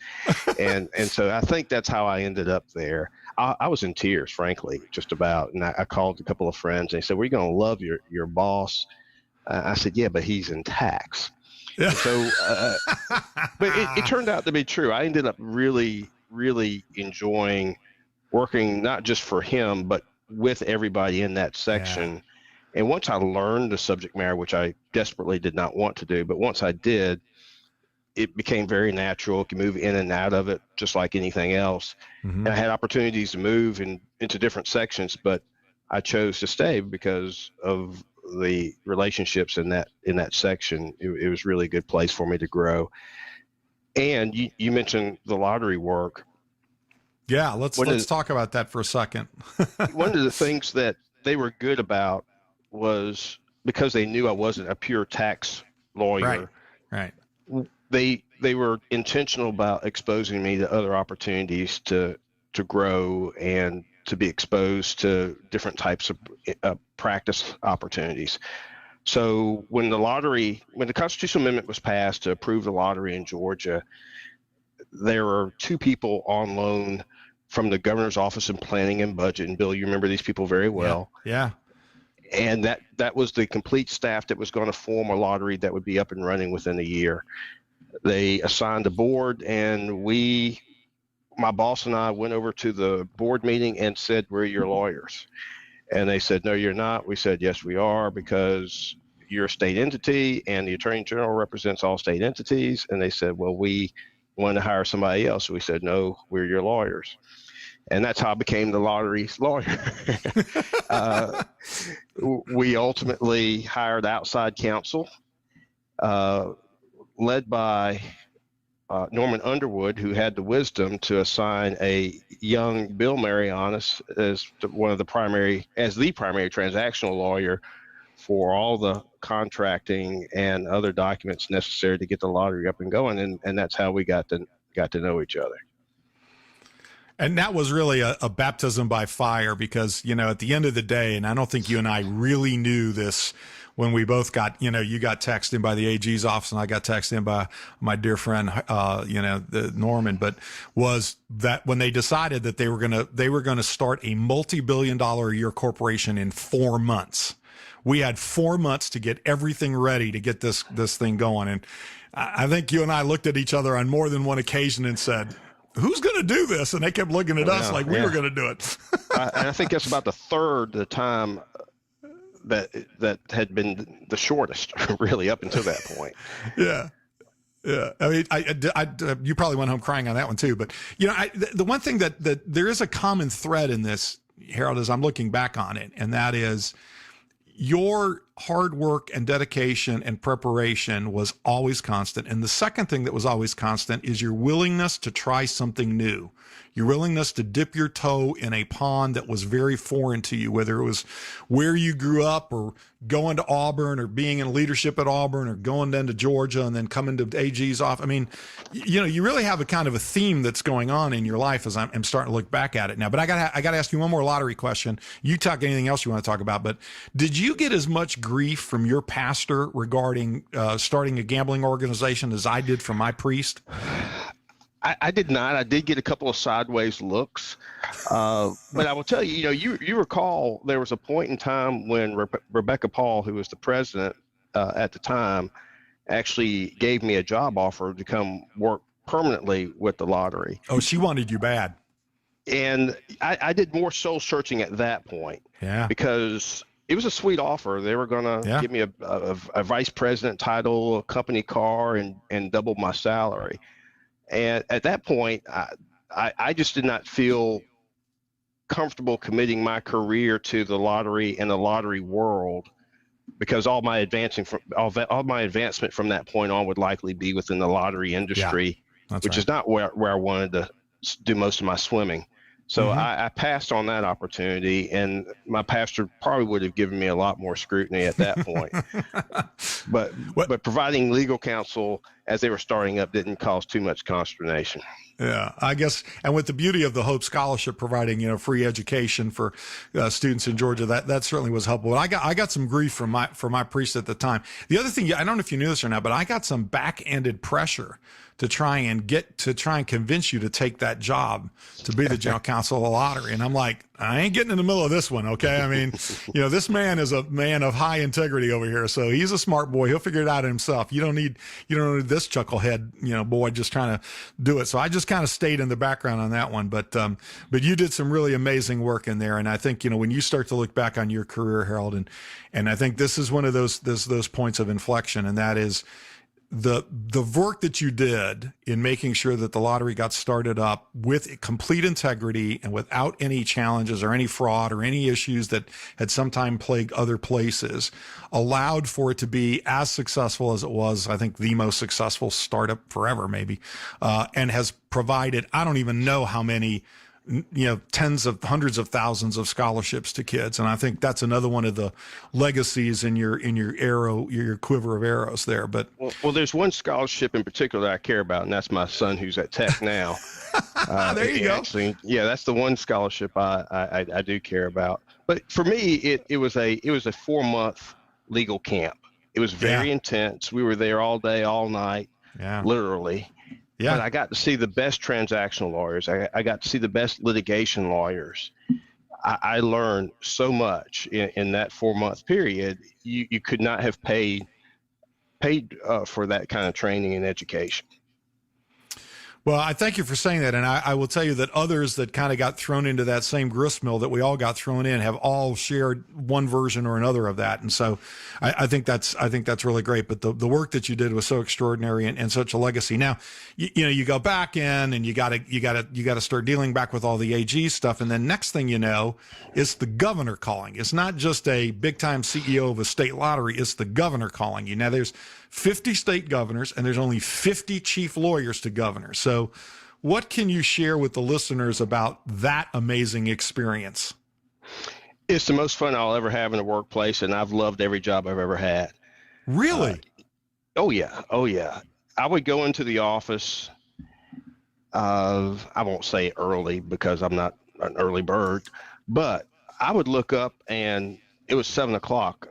And so I think that's how I ended up there. I was in tears, frankly, just about. And I called a couple of friends and they said, "We're going to love your boss." I said, "Yeah, but he's in tax." Yeah. So, but it turned out to be true. I ended up really, really enjoying working, not just for him, but with everybody in that section. Yeah. And once I learned the subject matter, which I desperately did not want to do, but once I did, it became very natural. I could move in and out of it just like anything else. Mm-hmm. And I had opportunities to move into different sections, but I chose to stay because of the relationships in that section. It was really a good place for me to grow. And you mentioned the lottery work. Yeah, let's talk about that for a second. One of the things that they were good about was because they knew I wasn't a pure tax lawyer. Right. They were intentional about exposing me to other opportunities to grow and to be exposed to different types of practice opportunities. So when the Constitutional Amendment was passed to approve the lottery in Georgia, there were two people on loan from the governor's office in planning and budget. And Bill, you remember these people very well. Yeah. And that was the complete staff that was going to form a lottery that would be up and running within a year. They assigned a board, and my boss and I went over to the board meeting and said, "We're your lawyers." And they said, "No, you're not." We said, "Yes, we are, because you're a state entity and the Attorney General represents all state entities." And they said, "Well, we want to hire somebody else." So we said, "No, we're your lawyers." And that's how I became the lottery's lawyer. We ultimately hired outside counsel, led by Norman Underwood, who had the wisdom to assign a young Bill Marianis as the primary transactional lawyer for all the contracting and other documents necessary to get the lottery up and going. And that's how we got to know each other. And that was really a baptism by fire, because, at the end of the day, and I don't think you and I really knew this when we both got, you got texted in by the AG's office and I got texted in by my dear friend, the Norman, but was that when they decided that they were going to start a multi-billion-dollar a year corporation in 4 months. We had 4 months to get everything ready to get this thing going. And I think you and I looked at each other on more than one occasion and said, "Who's going to do this?" And they kept looking at us like we were going to do it. And I think that's about the time that had been the shortest, really, up until that point. Yeah. I mean, you probably went home crying on that one too. But the one thing that there is a common thread in this, Harold, as I'm looking back on it, and that is your hard work and dedication and preparation was always constant. And the second thing that was always constant is your willingness to try something new. Your willingness to dip your toe in a pond that was very foreign to you, whether it was where you grew up or going to Auburn or being in leadership at Auburn or going then to Georgia and then coming to AG's off. I mean, you really have a kind of a theme that's going on in your life as I'm starting to look back at it now. But I got to ask you one more lottery question. You talk anything else you want to talk about, but did you get as much grief from your pastor regarding starting a gambling organization as I did from my priest? I did not. I did get a couple of sideways looks, but I will tell you, you recall there was a point in time when Rebecca Paul, who was the president at the time, actually gave me a job offer to come work permanently with the lottery. Oh, she wanted you bad. And I did more soul searching at that point. Yeah. Because it was a sweet offer. They were going to give me a vice president title, a company car, and double my salary. And at that point, I just did not feel comfortable committing my career to the lottery and the lottery world, because all my advancement from that point on would likely be within the lottery industry, which is not where I wanted to do most of my swimming. So I passed on that opportunity, and my pastor probably would have given me a lot more scrutiny at that point. but providing legal counsel as they were starting up didn't cause too much consternation. Yeah, I guess, and with the beauty of the Hope Scholarship providing, free education for students in Georgia, that certainly was helpful. But I got some grief from my priest at the time. The other thing, I don't know if you knew this or not, but I got some back-ended pressure to try and convince you to take that job to be the general counsel of the lottery. And I'm like, I ain't getting in the middle of this one. Okay. I mean, this man is a man of high integrity over here. So he's a smart boy. He'll figure it out himself. You don't need this chucklehead, boy, just trying to do it. So I just kind of stayed in the background on that one. But you did some really amazing work in there. And I think, when you start to look back on your career, Harold, and I think this is one of those points of inflection, and that is, the work that you did in making sure that the lottery got started up with complete integrity and without any challenges or any fraud or any issues that had sometime plagued other places allowed for it to be as successful as it was, I think, the most successful startup forever, maybe, and has provided, I don't even know how many, tens of hundreds of thousands of scholarships to kids. And I think that's another one of the legacies in your quiver of arrows there. But well, there's one scholarship in particular that I care about, and that's my son who's at Tech now. There you go. Actually, that's the one scholarship I do care about. But for me, it was a 4-month legal camp. It was very intense. We were there all day, all night, literally. Yeah. But I got to see the best transactional lawyers. I got to see the best litigation lawyers. I learned so much in that 4-month period. You could not have paid for that kind of training and education. Well, I thank you for saying that. And I will tell you that others that kind of got thrown into that same gristmill that we all got thrown in have all shared one version or another of that. And so I think that's really great. But the work that you did was so extraordinary and such a legacy. Now, you go back in and you got to start dealing back with all the AG stuff. And then next thing you know, it's the governor calling. It's not just a big time CEO of a state lottery. It's the governor calling you. Now there's 50 state governors, and there's only 50 chief lawyers to governors. So what can you share with the listeners about that amazing experience? It's the most fun I'll ever have in a workplace, and I've loved every job I've ever had. Really? Oh, yeah. I would go into the office, I won't say early because I'm not an early bird, but I would look up and it was 7 o'clock.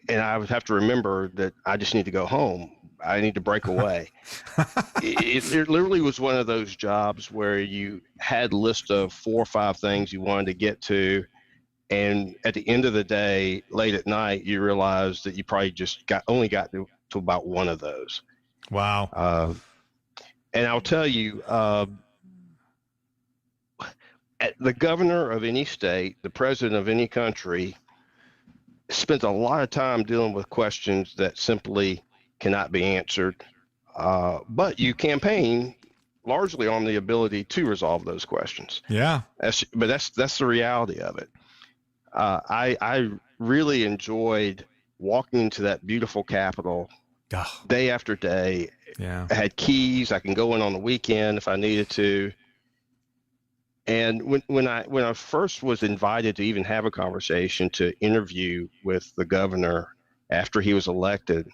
And I would have to remember that I just need to go home. I need to break away. It literally was one of those jobs where you had a list of 4 or 5 things you wanted to get to. And at the end of the day, late at night, you realized that you probably just only got to about one of those. Wow. And I'll tell you, the governor of any state, the president of any country, spends a lot of time dealing with questions that simply cannot be answered, but you campaign largely on the ability to resolve those questions. Yeah. But that's the reality of it. I really enjoyed walking into that beautiful Capitol day after day. Yeah. I had keys. I can go in on the weekend if I needed to. And when I first was invited to even have a conversation to interview with the governor after he was elected,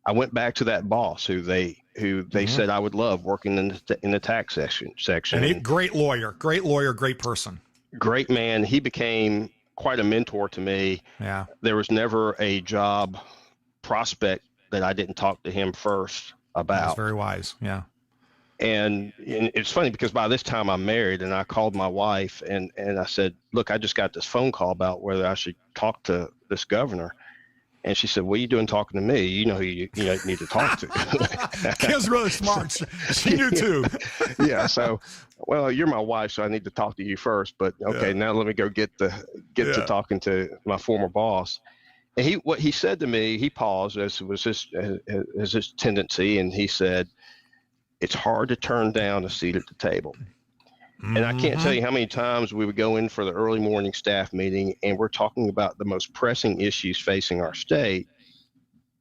I went back to that boss who they said I would love working in the tax section. And great lawyer, great person, great man. He became quite a mentor to me. Yeah, there was never a job prospect that I didn't talk to him first about. That's very wise. Yeah. And it's funny because by this time I'm married, and I called my wife and I said, look, I just got this phone call about whether I should talk to this governor. And she said, what are you doing talking to me? You know who you need to talk to. Kim's really smart. She knew too. Yeah. So, well, you're my wife, so I need to talk to you first. But okay, now let me go get to talking to my former boss. And what he said to me, he paused, as was his tendency, and he said, it's hard to turn down a seat at the table. And I can't tell you how many times we would go in for the early morning staff meeting, and we're talking about the most pressing issues facing our state.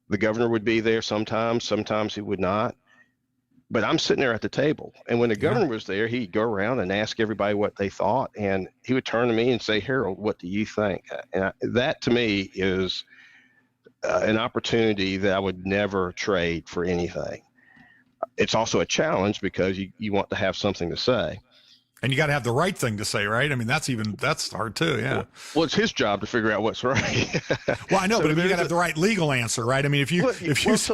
The governor would be there sometimes he would not. But I'm sitting there at the table. And when the governor was there, he'd go around and ask everybody what they thought. And he would turn to me and say, Harold, what do you think? And that to me is an opportunity that I would never trade for anything. It's also a challenge because you want to have something to say. And you got to have the right thing to say, right? I mean, that's hard too. Yeah. Well, it's his job to figure out what's right. Well, I know, but you got to have the right legal answer, right? I mean, So here's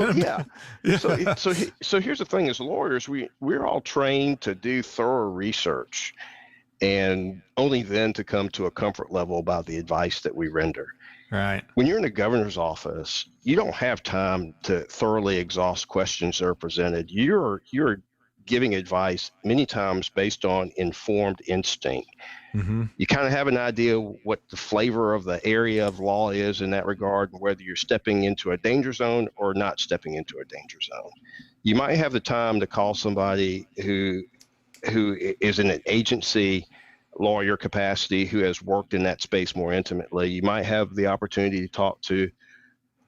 the thing: as lawyers, we're all trained to do thorough research, and only then to come to a comfort level about the advice that we render. Right. When you're in the governor's office, you don't have time to thoroughly exhaust questions that are presented. You're giving advice many times based on informed instinct. Mm-hmm. You kind of have an idea what the flavor of the area of law is in that regard, and whether you're stepping into a danger zone or not stepping into a danger zone. You might have the time to call somebody who is in an agency lawyer capacity, who has worked in that space more intimately. You might have the opportunity to talk to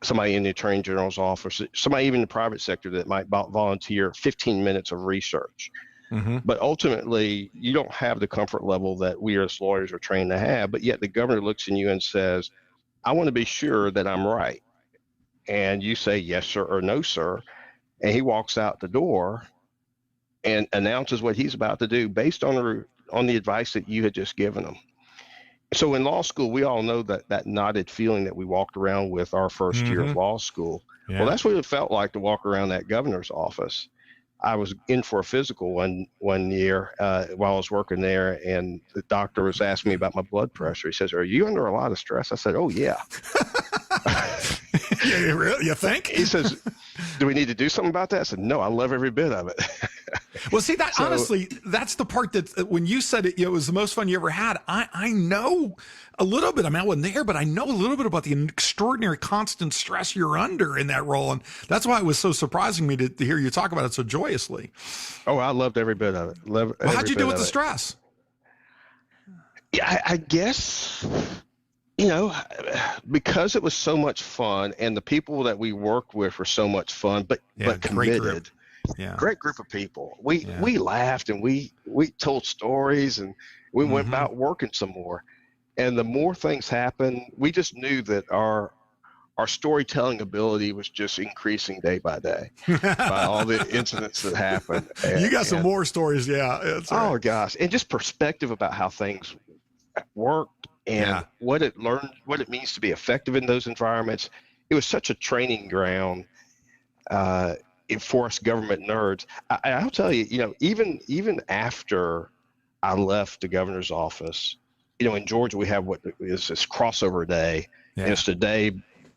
somebody in the Attorney General's office, somebody even in the private sector that might volunteer 15 minutes of research. Mm-hmm. But ultimately, you don't have the comfort level that we as lawyers are trained to have, but yet the governor looks in you and says, I want to be sure that I'm right. And you say, yes, sir, or no, sir. And he walks out the door and announces what he's about to do based on the advice that you had just given him. So in law school, we all know that knotted feeling that we walked around with our first year of law school. Yeah. Well, that's what it felt like to walk around that governor's office. I was in for a physical one year while I was working there, and the doctor was asking me about my blood pressure. He says, are you under a lot of stress? I said, oh, yeah. You think? He says, do we need to do something about that? I said, no, I love every bit of it. Well, see, honestly, that's the part that when you said it, it was the most fun you ever had. I know a little bit. I mean, I wasn't there, but I know a little bit about the extraordinary constant stress you're under in that role. And that's why it was so surprising me to hear you talk about it so joyously. Oh, I loved every bit of it. Well, how'd you do with the stress? Yeah, I guess, because it was so much fun and the people that we worked with were so much fun, but committed. Great group of people. We laughed and we told stories and we went about working some more. And the more things happened, we just knew that our storytelling ability was just increasing day by day by all the incidents that happened. You got some more stories, yeah. Oh gosh, and just perspective about how things worked and what it means to be effective in those environments. It was such a training ground for us government nerds. I'll tell you, even after I left the governor's office, in Georgia we have what is this crossover day. And it's the day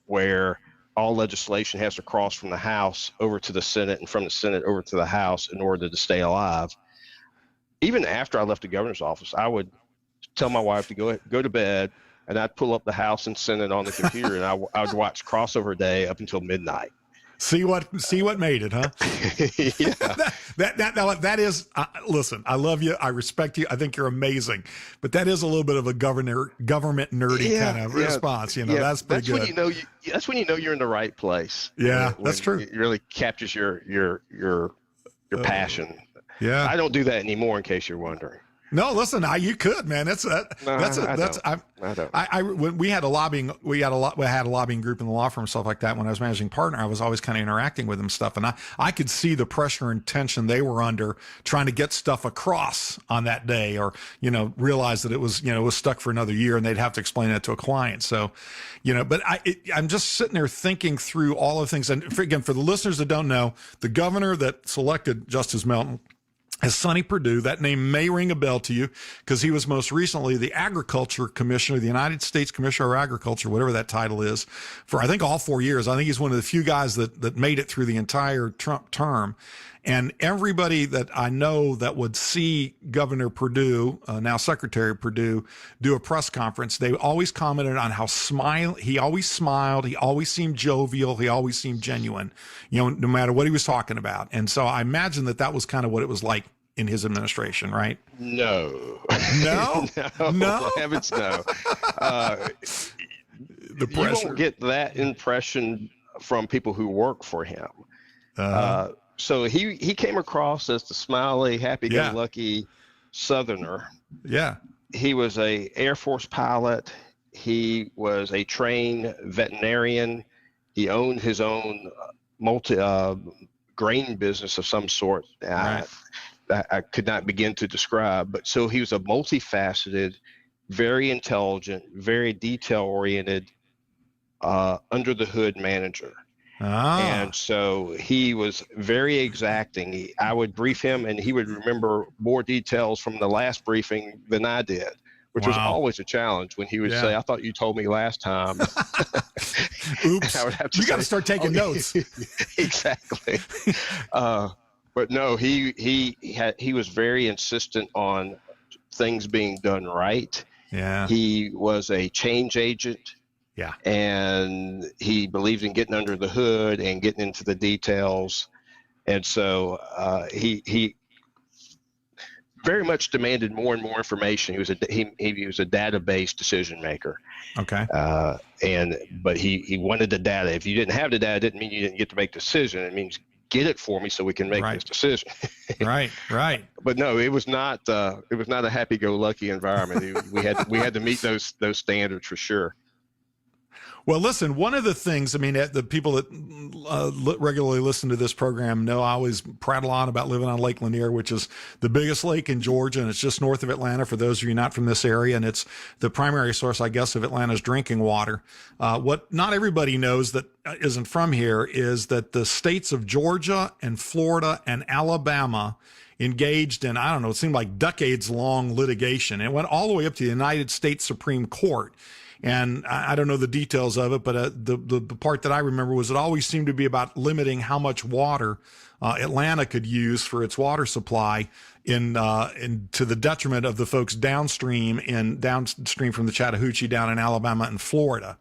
where all legislation has to cross from the House over to the Senate and from the Senate over to the House in order to stay alive. Even after I left the governor's office, I would tell my wife to go to bed, and I'd pull up the House and Senate on the computer, and I would watch crossover day up until midnight. See what made it, huh? Yeah. That is. Listen, I love you. I respect you. I think you're amazing. But that is a little bit of a government nerdy kind of response. That's pretty good. That's when you know you're in the right place. Yeah, that's true. It really captures your passion. Yeah. I don't do that anymore, in case you're wondering. No, listen, you could, man. When we had a lobbying group in the law firm, stuff like that. When I was managing partner, I was always kind of interacting with them stuff, and I could see the pressure and tension they were under trying to get stuff across on that day, or realize that it was stuck for another year, and they'd have to explain that to a client. So, but I'm just sitting there thinking through all of the things. And again, for the listeners that don't know, the governor that selected Justice Melton as Sonny Perdue. That name may ring a bell to you because he was most recently the Agriculture Commissioner, the United States Commissioner of Agriculture, whatever that title is, for I think all 4 years. I think he's one of the few guys that made it through the entire Trump term. And everybody that I know that would see Governor Perdue, now Secretary Perdue, do a press conference, they always commented on how he always smiled, he always seemed jovial, he always seemed genuine, no matter what he was talking about. And so I imagine that was kind of what it was like in his administration, right? No. No? No? Heavens, no. The pressure. You won't get that impression from people who work for him. So he came across as the smiley, happy-go-lucky Southerner. Yeah. He was a Air Force pilot. He was a trained veterinarian. He owned his own grain business of some sort. Right. I could not begin to describe. But so he was a multifaceted, very intelligent, very detail-oriented, under-the-hood manager. And so he was very exacting. I would brief him, and he would remember more details from the last briefing than I did, which was always a challenge when he would say, "I thought you told me last time." Oops. I would have to you got to start taking notes. Exactly. But no, he was very insistent on things being done right. Yeah. He was a change agent. Yeah. And he believed in getting under the hood and getting into the details. And so he very much demanded more and more information. He was a database decision maker. Okay. But he wanted the data. If you didn't have the data, it didn't mean you didn't get to make the decision. It means get it for me so we can make this decision. Right. But no, it was not a happy-go-lucky environment. We had to meet those standards for sure. Well, listen, one of the things, the people that regularly listen to this program know I always prattle on about living on Lake Lanier, which is the biggest lake in Georgia, and it's just north of Atlanta for those of you not from this area, and it's the primary source, I guess, of Atlanta's drinking water. What not everybody knows that isn't from here is that the states of Georgia and Florida and Alabama engaged in, I don't know, it seemed like decades-long litigation. It went all the way up to the United States Supreme Court. And I don't know the details of it, but the part that I remember was it always seemed to be about limiting how much water Atlanta could use for its water supply in to the detriment of the folks downstream from the Chattahoochee down in Alabama and Florida.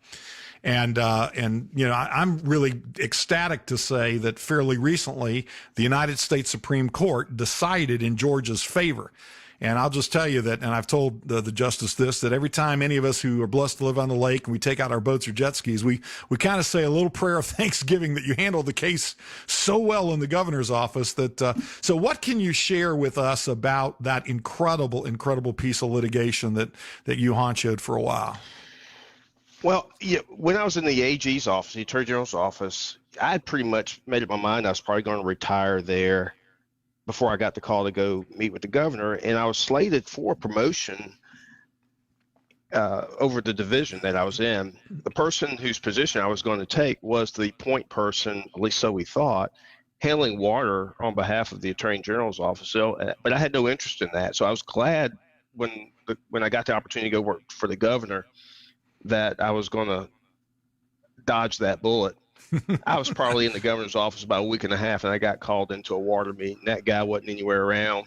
And I'm really ecstatic to say that fairly recently, the United States Supreme Court decided in Georgia's favor. And I'll just tell you that, and I've told the justice this, that every time any of us who are blessed to live on the lake and we take out our boats or jet skis, we kind of say a little prayer of thanksgiving that you handled the case so well in the governor's office. So what can you share with us about that incredible piece of litigation that you honchoed for a while? Well, when I was in the AG's office, the Attorney General's office, I had pretty much made up my mind I was probably going to retire there before I got the call to go meet with the governor, and I was slated for promotion over the division that I was in. The person whose position I was going to take was the point person, at least so we thought, handling water on behalf of the Attorney General's office. So, but I had no interest in that. So I was glad when I got the opportunity to go work for the governor that I was going to dodge that bullet. I was probably in the governor's office about a week and a half, and I got called into a water meeting. That guy wasn't anywhere around.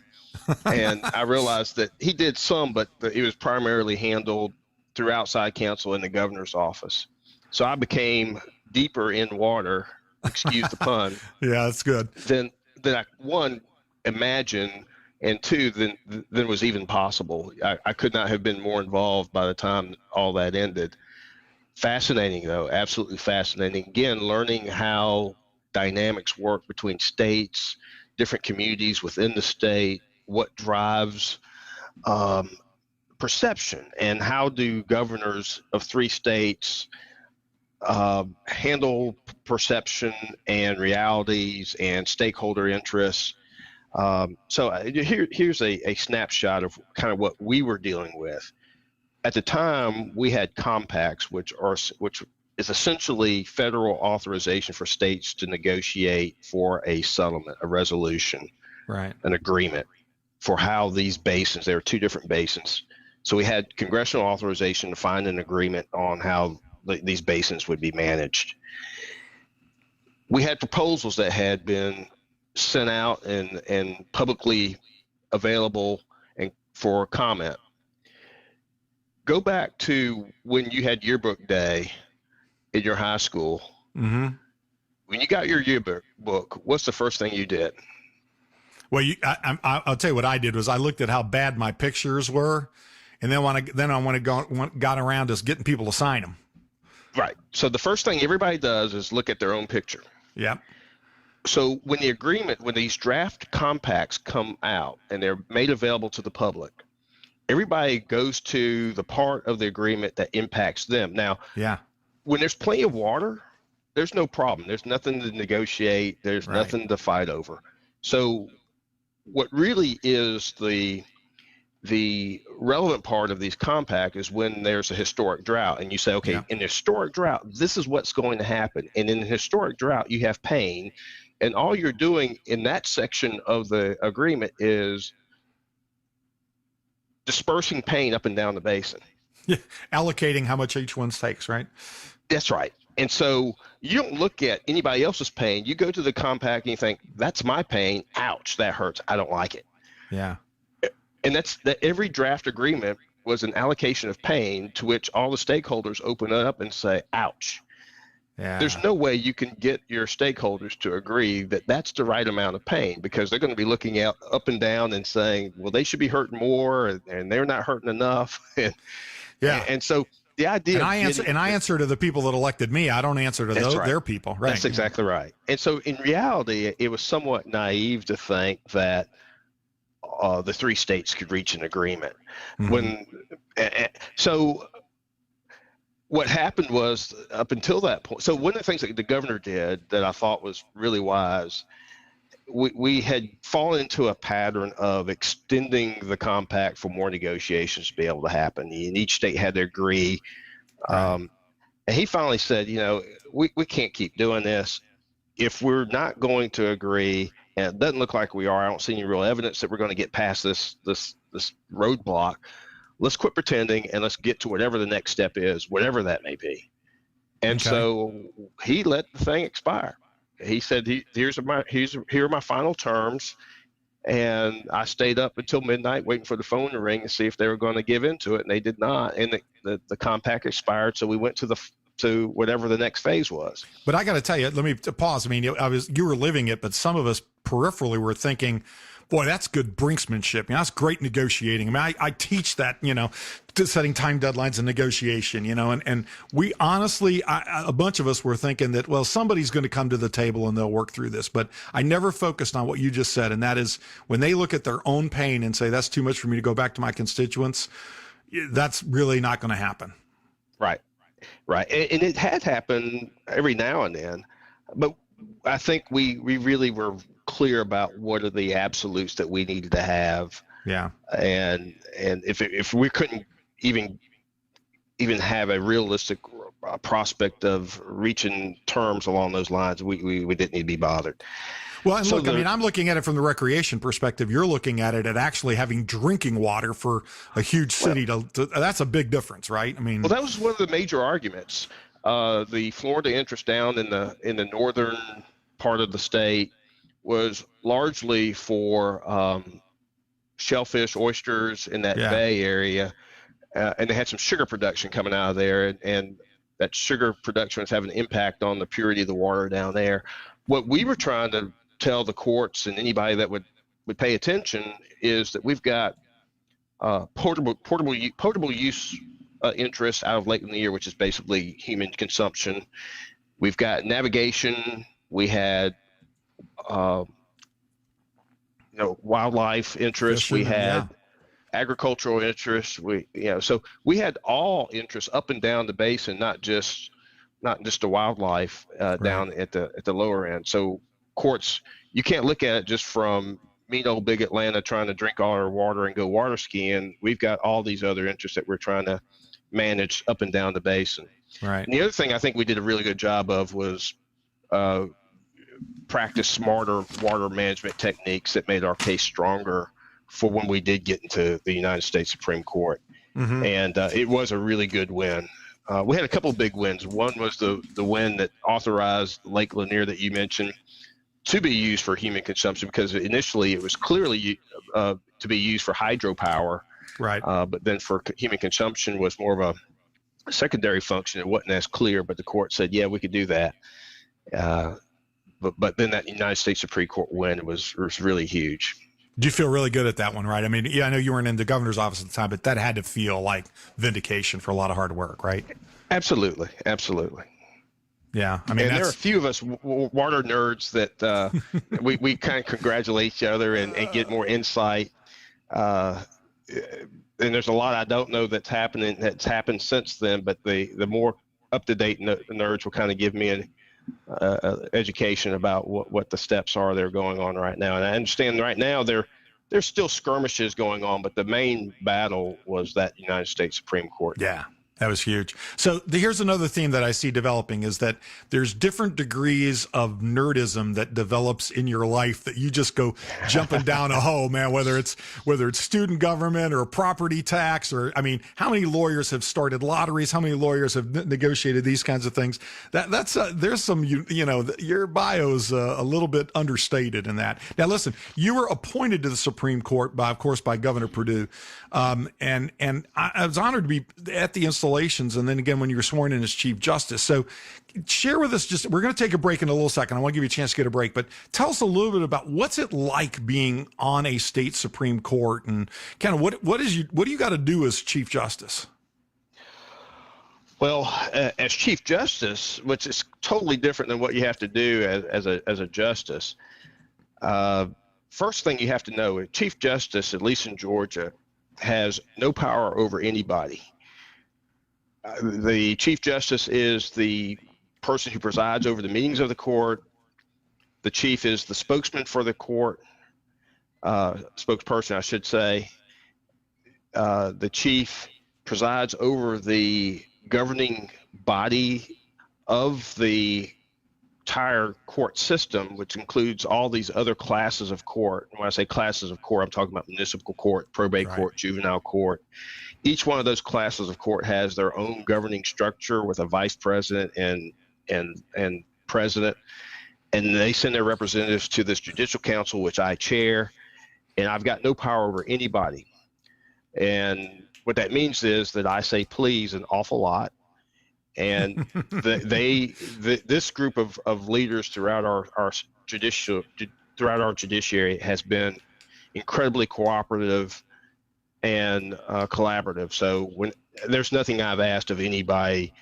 And I realized that he did some, but it was primarily handled through outside counsel in the governor's office. So I became deeper in water, excuse the pun. Yeah, that's good. Than I, one, imagined, and two, than was even possible. I could not have been more involved by the time all that ended. Fascinating, though, absolutely fascinating. Again, learning how dynamics work between states, different communities within the state, what drives perception, and how do governors of three states handle perception and realities and stakeholder interests. So here's a snapshot of kind of what we were dealing with. At the time, we had compacts, which is essentially federal authorization for states to negotiate for a settlement, a resolution, right, an agreement. for how these basins, there are two different basins. So we had congressional authorization to find an agreement on how these basins would be managed. We had proposals that had been sent out and publicly available and for comment. Go back to when you had yearbook day in your high school. Mm-hmm. When you got your yearbook book, what's the first thing you did? Well, I'll tell you what I did was I looked at how bad my pictures were, and then I got around to getting people to sign them. Right. So the first thing everybody does is look at their own picture. Yep. So when these draft compacts come out and they're made available to the public, everybody goes to the part of the agreement that impacts them. Now, yeah, when there's plenty of water, there's no problem. There's nothing to negotiate. There's nothing to fight over. So what really is the relevant part of these compacts is when there's a historic drought and you say, okay, in a historic drought, this is what's going to happen. And in a historic drought, you have pain. And all you're doing in that section of the agreement is dispersing pain up and down the basin. Yeah. Allocating how much each one takes, right? That's right. And so you don't look at anybody else's pain. You go to the compact and you think, that's my pain. Ouch, that hurts. I don't like it. Yeah. And that every draft agreement was an allocation of pain to which all the stakeholders open up and say, ouch. Yeah. There's no way you can get your stakeholders to agree that that's the right amount of pain, because they're going to be looking out up and down and saying, well, they should be hurting more and they're not hurting enough. And so the idea I answer to the people that elected me. I don't answer to their people. Right. That's exactly right. And so in reality, it was somewhat naive to think that the three states could reach an agreement. Mm-hmm. So what happened was, up until that point, so one of the things that the governor did that I thought was really wise, we had fallen into a pattern of extending the compact for more negotiations to be able to happen. And each state had to agree. And he finally said, we can't keep doing this. If we're not going to agree, and it doesn't look like we are, I don't see any real evidence that we're going to get past this roadblock, let's quit pretending and let's get to whatever the next step is, whatever that may be. And so he let the thing expire. He said, here are my final terms. And I stayed up until midnight waiting for the phone to ring and see if they were going to give into it. And they did not. And the compact expired. So we went to whatever the next phase was. But I got to tell you, let me pause. I mean, you were living it, but some of us peripherally were thinking, boy, that's good brinksmanship. That's great negotiating. I mean, I teach that, setting time deadlines and negotiation, and we honestly, a bunch of us were thinking that, well, somebody's going to come to the table and they'll work through this. But I never focused on what you just said. And that is, when they look at their own pain and say, that's too much for me to go back to my constituents, that's really not going to happen. Right. Right. And it had happened every now and then, but I think we really were clear about what are the absolutes that we needed to have. Yeah. And if we couldn't even have a realistic prospect of reaching terms along those lines, we didn't need to be bothered. Well, and look, I'm looking at it from the recreation perspective. You're looking at it at actually having drinking water for a huge city. That's a big difference, right? I mean, well, that was one of the major arguments. The Florida interest down in the northern part of the state was largely for shellfish, oysters in that bay area, and they had some sugar production coming out of there, and that sugar production was having an impact on the purity of the water down there. What we were trying to tell the courts and anybody that would pay attention is that we've got potable use interests out of Lake Lanier, which is basically human consumption. We've got navigation. We had wildlife interests. We had agricultural interests. So we had all interests up and down the basin, not just the wildlife down at the lower end. So courts, you can't look at it just from mean old big Atlanta trying to drink all our water and go water skiing. We've got all these other interests that we're trying to manage up and down the basin. Right. And the other thing I think we did a really good job of was practice smarter water management techniques that made our case stronger for when we did get into the United States Supreme Court. And it was a really good win. We had a couple big wins. One was the win that authorized Lake Lanier that you mentioned to be used for human consumption, because initially it was clearly to be used for hydropower. Right. But then for human consumption was more of a secondary function. It wasn't as clear, but the court said, yeah, we could do that. But then that United States Supreme Court win was really huge. Do you feel really good at that one, right? I mean, yeah, I know you weren't in the governor's office at the time, but that had to feel like vindication for a lot of hard work, right? Absolutely. Yeah, I mean, and there are a few of us water nerds that we kind of congratulate each other and get more insight. And there's a lot I don't know that's happened since then, but the more up-to-date nerds will kind of give me an education about what the steps are that are going on right now. And I understand right now there's still skirmishes going on, but the main battle was that United States Supreme Court. Yeah. That was huge. So here's another theme that I see developing is that there's different degrees of nerdism that develops in your life that you just go jumping down a hole, man, whether it's student government or property tax, or, I mean, how many lawyers have started lotteries? How many lawyers have negotiated these kinds of things? That's there's some, your bio's a little bit understated in that. Now, listen, you were appointed to the Supreme Court by Governor Perdue. And I was honored to be at the installations, and then again when you were sworn in as Chief Justice. So share with us, we're going to take a break in a little second. I want to give you a chance to get a break, but tell us a little bit about what's it like being on a state Supreme Court, and kind of what do you got to do as Chief Justice? Well, as Chief Justice, which is totally different than what you have to do as a justice. First thing you have to know, Chief Justice, at least in Georgia, has no power over anybody. The Chief Justice is the person who presides over the meetings of the court. The chief is the spokesman for the court, spokesperson, I should say. The chief presides over the governing body of the entire court system, which includes all these other classes of court. And when I say classes of court, I'm talking about municipal court, probate court, juvenile court. Each one of those classes of court has their own governing structure with a vice president and president, and they send their representatives to this Judicial Council, which I chair, and I've got no power over anybody. And what that means is that I say please an awful lot. And this group of leaders throughout our judiciary has been incredibly cooperative and collaborative. So when there's nothing I've asked of anybody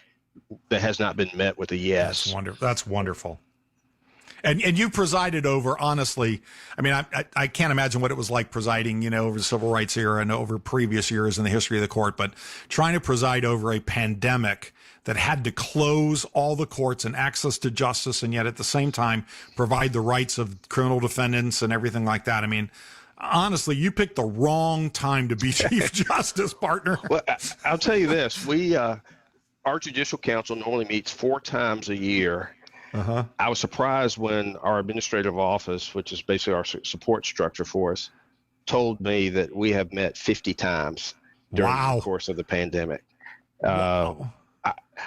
that has not been met with a yes. That's wonderful. And you presided over, honestly, I mean, I can't imagine what it was like presiding, over the civil rights era and over previous years in the history of the court, but trying to preside over a pandemic that had to close all the courts and access to justice, and yet at the same time provide the rights of criminal defendants and everything like that. I mean, honestly, you picked the wrong time to be Chief Justice, partner. Well, I'll tell you this. Our Judicial Council normally meets 4 times a year. I was surprised when our administrative office, which is basically our support structure for us, told me that we have met 50 times during the course of the pandemic. Wow.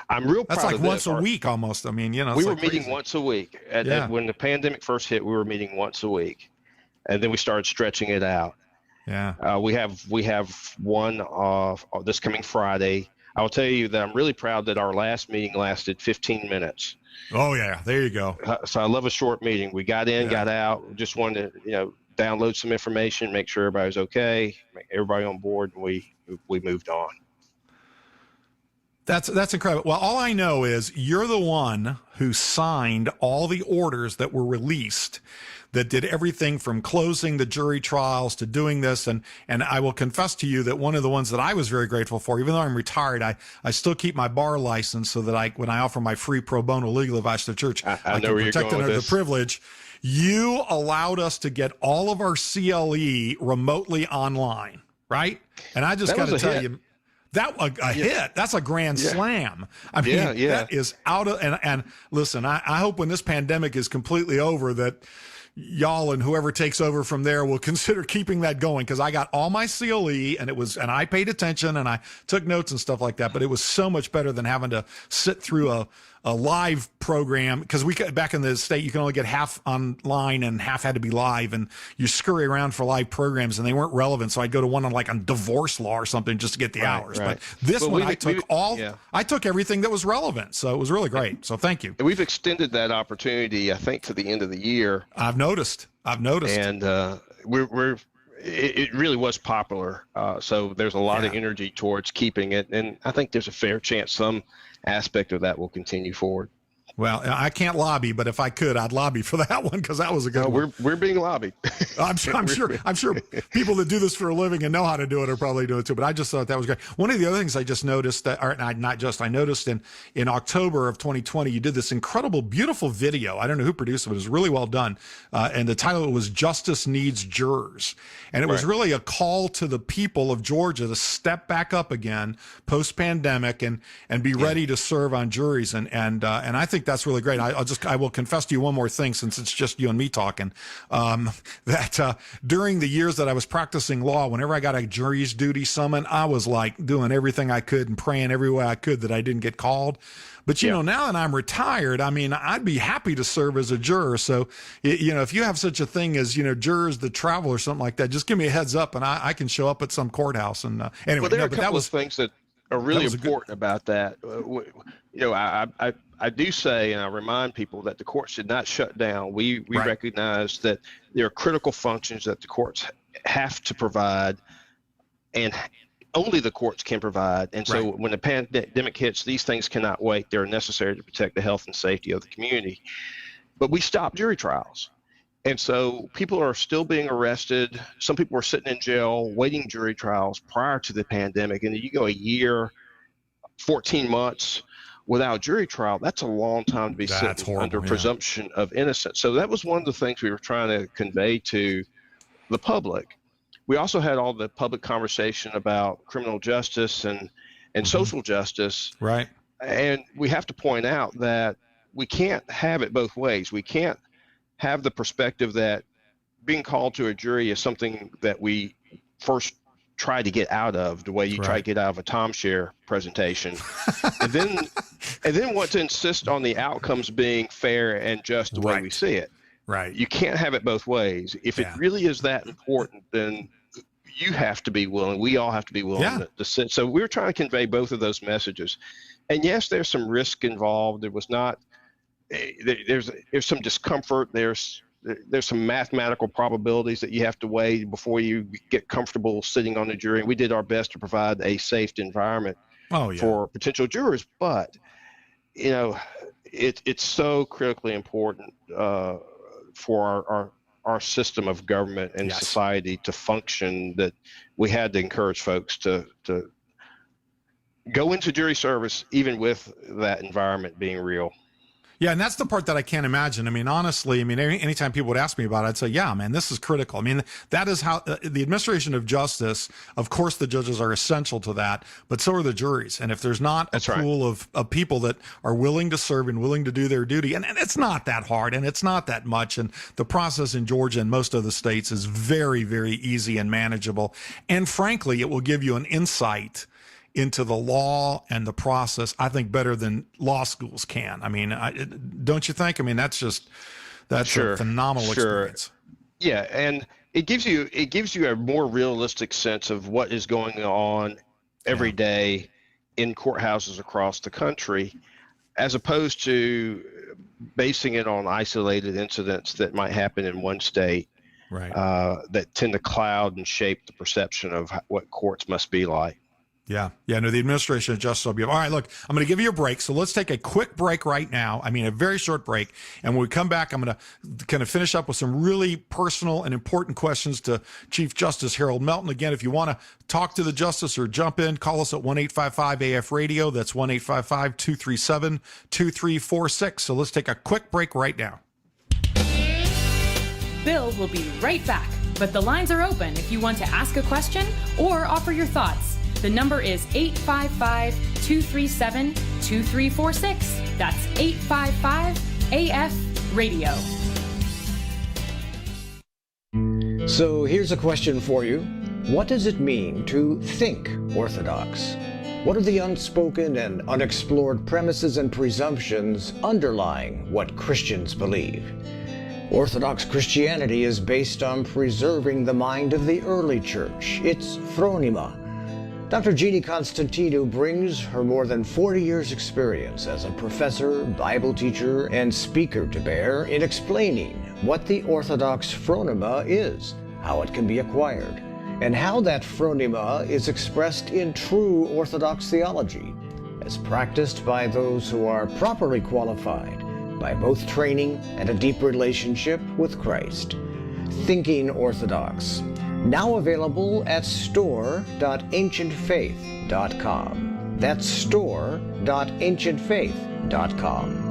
I'm real proud of this. That's like once a week almost. I mean, we were meeting once a week. When the pandemic first hit, we were meeting once a week. And then we started stretching it out. Yeah. We have one this coming Friday. I will tell you that I'm really proud that our last meeting lasted 15 minutes. Oh, yeah. There you go. So I love a short meeting. We got in, got out, just wanted to, download some information, make sure everybody was okay, make everybody on board, and we moved on. That's incredible. Well, all I know is you're the one who signed all the orders that were released that did everything from closing the jury trials to doing this. And I will confess to you that one of the ones that I was very grateful for, even though I'm retired, I still keep my bar license so that when I offer my free pro bono legal advice to the church, I can protect under the privilege. You allowed us to get all of our CLE remotely online, right? And I just got to tell you, hit. That's a grand slam. I mean, that is out of, and listen, I hope when this pandemic is completely over that, y'all and whoever takes over from there will consider keeping that going, because I got all my CLE and I paid attention and I took notes and stuff like that. But it was so much better than having to sit through a live program, because back in the state you can only get half online and half had to be live, and you scurry around for live programs and they weren't relevant. So I'd go to one on divorce law or something just to get the hours. Right. But this one I took everything that was relevant. So it was really great. So thank you. And we've extended that opportunity, I think, to the end of the year. I've noticed. And it really was popular. So there's a lot of energy towards keeping it. And I think there's a fair chance some aspect of that will continue forward. Well, I can't lobby, but if I could, I'd lobby for that one, because that was a good one. We're being lobbied. I'm sure people that do this for a living and know how to do it are probably doing it too. But I just thought that was great. One of the other things I just noticed I noticed in October of 2020, you did this incredible, beautiful video. I don't know who produced it, but it was really well done. And the title was "Justice Needs Jurors," and it was really a call to the people of Georgia to step back up again post-pandemic and be ready to serve on juries. And I think that's really great. I will confess to you one more thing, since it's just you and me talking, that during the years that I was practicing law, whenever I got a jury's duty summon, I was like doing everything I could and praying every way I could that I didn't get called. But, you know, now that I'm retired, I mean, I'd be happy to serve as a juror. So, you know, if you have such a thing as, you know, jurors that travel or something like that, just give me a heads up and I can show up at some courthouse. And anyway, well, there are a couple of things that are really important about that. You know, I do say, and I remind people, that the courts did not shut down. We recognize that there are critical functions that the courts have to provide, and only the courts can provide. And so when the pandemic hits, these things cannot wait. They're necessary to protect the health and safety of the community. But we stopped jury trials. And so people are still being arrested. Some people were sitting in jail waiting jury trials prior to the pandemic. And you go a year, 14 months without jury trial, that's a long time to be sitting under presumption of innocence. So that was one of the things we were trying to convey to the public. We also had all the public conversation about criminal justice and social justice. Right. And we have to point out that we can't have it both ways. We can't have the perspective that being called to a jury is something that we first try to get out of, the way you try to get out of a timeshare presentation, and then want to insist on the outcomes being fair and just the way we see it. Right. You can't have it both ways. If it really is that important, then you have to be willing. We all have to be willing to sit. So we were trying to convey both of those messages. And yes, there's some risk involved. There was not. There's some discomfort. There's some mathematical probabilities that you have to weigh before you get comfortable sitting on the jury. We did our best to provide a safe environment for potential jurors, but you know, it's so critically important for our system of government and society to function that we had to encourage folks to go into jury service, even with that environment being real. Yeah, and that's the part that I can't imagine. I mean, honestly, anytime people would ask me about it, I'd say, yeah, man, this is critical. I mean, that is how the administration of justice, of course, the judges are essential to that, but so are the juries. And if there's not a pool of people that are willing to serve and willing to do their duty, and it's not that hard and it's not that much. And the process in Georgia and most of the states is very, very easy and manageable. And frankly, it will give you an insight into the law and the process, I think, better than law schools can. I mean, don't you think? I mean, that's a phenomenal experience. Yeah, and it gives you a more realistic sense of what is going on every day in courthouses across the country, as opposed to basing it on isolated incidents that might happen in one state, that tend to cloud and shape the perception of what courts must be like. Yeah. No, the administration of justice will be. All right, look, I'm going to give you a break. So let's take a quick break right now. I mean, a very short break. And when we come back, I'm going to kind of finish up with some really personal and important questions to Chief Justice Harold Melton. Again, if you want to talk to the justice or jump in, call us at 1-855-AF-RADIO. That's 1-855-237-2346. So let's take a quick break right now. Bill will be right back. But the lines are open if you want to ask a question or offer your thoughts. The number is 855-237-2346. That's 855-AF-RADIO. So here's a question for you. What does it mean to think Orthodox? What are the unspoken and unexplored premises and presumptions underlying what Christians believe? Orthodox Christianity is based on preserving the mind of the early church, its phronima. Dr. Jeannie Constantinou brings her more than 40 years' experience as a professor, Bible teacher, and speaker to bear in explaining what the Orthodox phronima is, how it can be acquired, and how that phronima is expressed in true Orthodox theology, as practiced by those who are properly qualified by both training and a deep relationship with Christ. Thinking Orthodox, now available at store.ancientfaith.com. That's store.ancientfaith.com.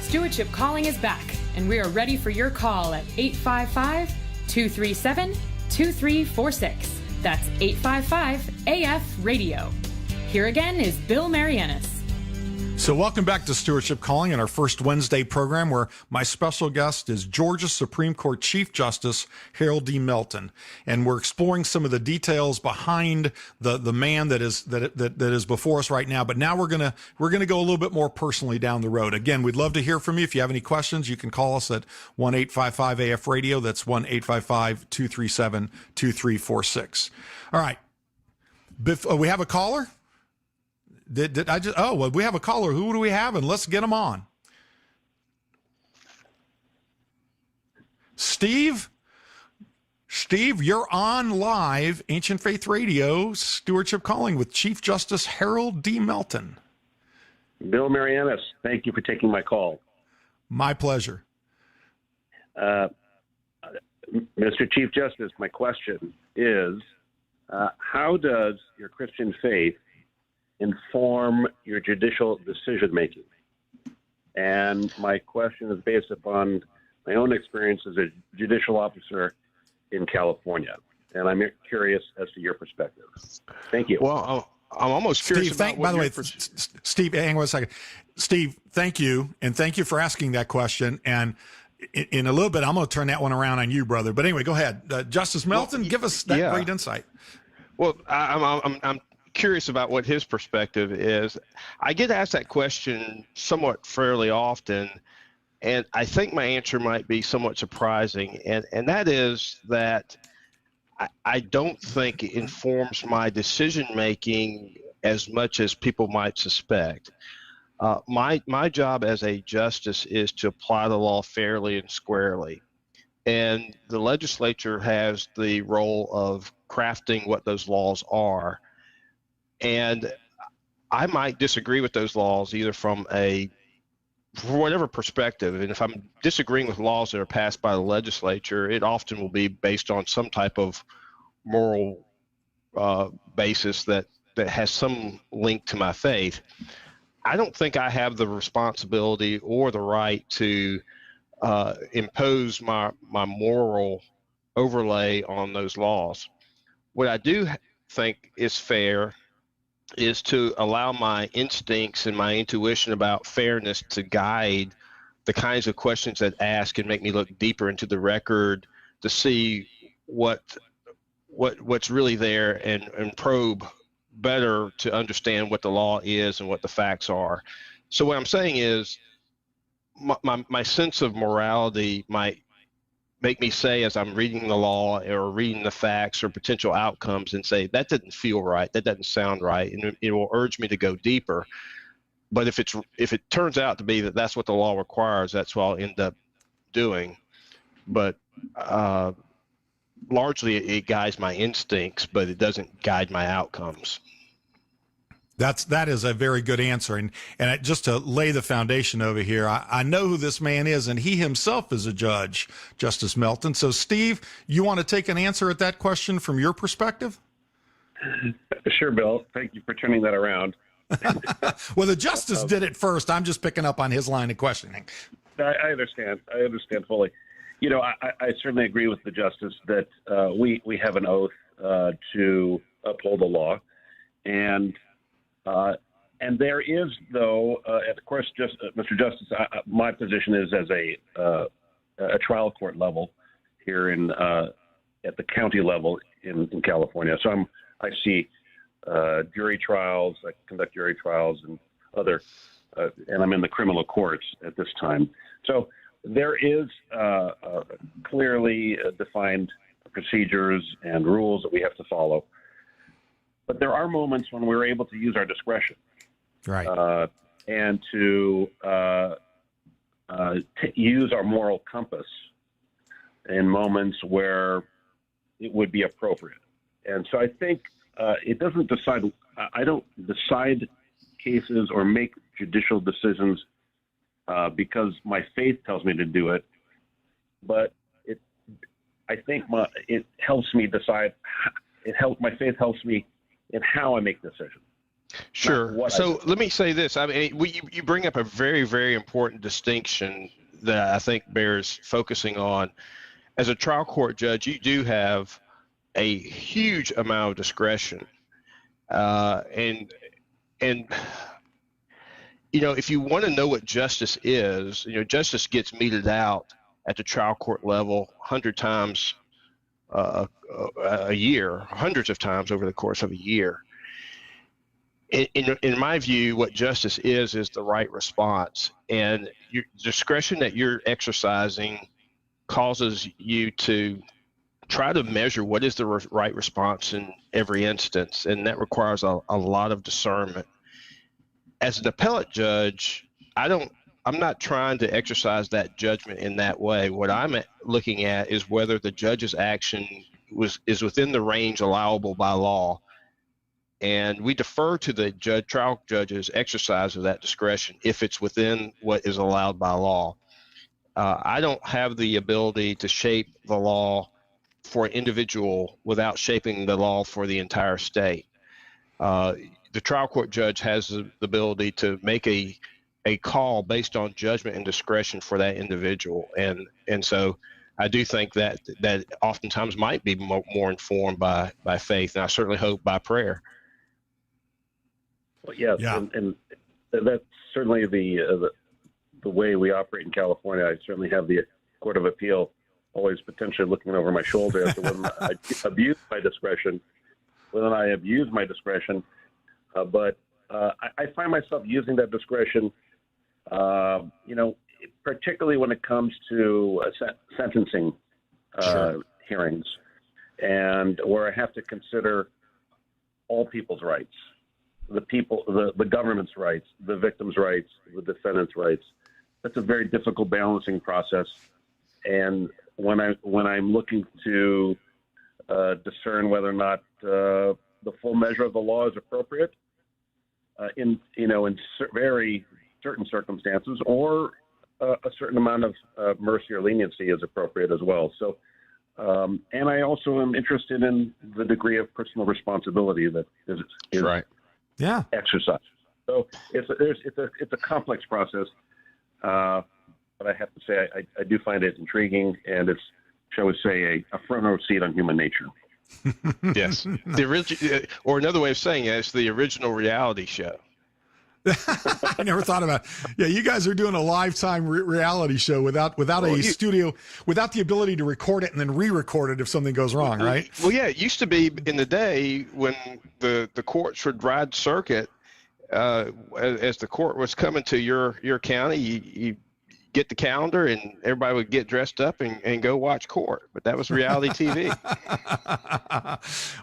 Stewardship Calling is back, and we are ready for your call at 855-237-2346. That's 855-AF-RADIO. Here again is Bill Marianis. So welcome back to Stewardship Calling and our first Wednesday program, where my special guest is Georgia Supreme Court Chief Justice Harold D. Melton, and we're exploring some of the details behind the man that is before us right now. But now we're gonna go a little bit more personally down the road. Again, we'd love to hear from you. If you have any questions, you can call us at 1-855-AF-RADIO. That's 1-855-237-2346. All right, we have a caller. Did I just? Oh, well, we have a caller. Who do we have? And let's get him on. Steve, you're on live Ancient Faith Radio, Stewardship Calling with Chief Justice Harold D. Melton. Bill Marianis, thank you for taking my call. My pleasure. Mr. Chief Justice, my question is, how does your Christian faith inform your judicial decision-making? And my question is based upon my own experience as a judicial officer in California. And I'm curious as to your perspective. Thank you. Well, I'm almost curious Steve, by the way, Steve, hang on a second. Steve, thank you. And thank you for asking that question. And in a little bit, I'm going to turn that one around on you, brother. But anyway, go ahead. Justice Melton, give us that great insight. Well, I'm curious about what his perspective is. I get asked that question somewhat fairly often, and I think my answer might be somewhat surprising, and that is that I don't think it informs my decision-making as much as people might suspect. My job as a justice is to apply the law fairly and squarely, and the legislature has the role of crafting what those laws are. And I might disagree with those laws either from for whatever perspective. And if I'm disagreeing with laws that are passed by the legislature, it often will be based on some type of moral basis that has some link to my faith. I don't think I have the responsibility or the right to impose my moral overlay on those laws. What I do think is fair is to allow my instincts and my intuition about fairness to guide the kinds of questions that ask and make me look deeper into the record to see what's really there and probe better to understand what the law is and what the facts are. So what I'm saying is my sense of morality might make me say, as I'm reading the law or reading the facts or potential outcomes, and say, that didn't feel right, that doesn't sound right, and it will urge me to go deeper. But if it turns out to be that that's what the law requires, that's what I'll end up doing. But largely it guides my instincts, but it doesn't guide my outcomes. That is a very good answer. And just to lay the foundation over here, I know who this man is, and he himself is a judge, Justice Melton. So, Steve, you want to take an answer at that question from your perspective? Sure, Bill. Thank you for turning that around. Well, the justice did it first. I'm just picking up on his line of questioning. I understand. I understand fully. You know, I certainly agree with the justice that we have an oath to uphold the law. And there is, though, of course, Mr. Justice, my position is as a a trial court level here at the county level in California. So I see jury trials, I conduct jury trials and other, and I'm in the criminal courts at this time. So there is clearly defined procedures and rules that we have to follow. But there are moments when we're able to use our discretion. Right. And to use our moral compass in moments where it would be appropriate. And so I think it doesn't decide, I don't decide cases or make judicial decisions because my faith tells me to do it, but I think it helps me decide, my faith helps me in how I make decisions. Sure. So let me say this. I mean, you bring up a very, very important distinction that I think bears focusing on. As a trial court judge, you do have a huge amount of discretion. And if you want to know what justice is, justice gets meted out at the trial court level 100 times a year, hundreds of times over the course of a year. In my view, what justice is the right response, and your discretion that you're exercising causes you to try to measure what is the right response in every instance, and that requires a lot of discernment. As an appellate judge, I'm not trying to exercise that judgment in that way. What I'm looking at is whether the judge's action is within the range allowable by law. And we defer to the trial judge's exercise of that discretion if it's within what is allowed by law. I don't have the ability to shape the law for an individual without shaping the law for the entire state. The trial court judge has the ability to make a call based on judgment and discretion for that individual. And so I do think that oftentimes might be more informed by faith, and I certainly hope by prayer. Well, yes, yeah. And that's certainly the way we operate in California. I certainly have the Court of Appeal always potentially looking over my shoulder as to when I abuse my discretion, but I find myself using that discretion, particularly when it comes to sentencing hearings, and where I have to consider all people's rights. The government's rights, the victim's rights, the defendant's rights. That's a very difficult balancing process. And when I'm looking to discern whether or not the full measure of the law is appropriate in very certain circumstances, or a certain amount of mercy or leniency is appropriate as well. So, and I also am interested in the degree of personal responsibility that is right. Yeah. Exercise. So it's a complex process, but I have to say I do find it intriguing, and it's, shall we say, a front row seat on human nature. Yes, or another way of saying it, it's the original reality show. I never thought about it. Yeah, you guys are doing a lifetime reality show without a studio, without the ability to record it and then re-record it if something goes wrong, right? Well, yeah, it used to be in the day when the courts would ride circuit. As the court was coming to your county, you get the calendar and everybody would get dressed up and go watch court. But that was reality TV.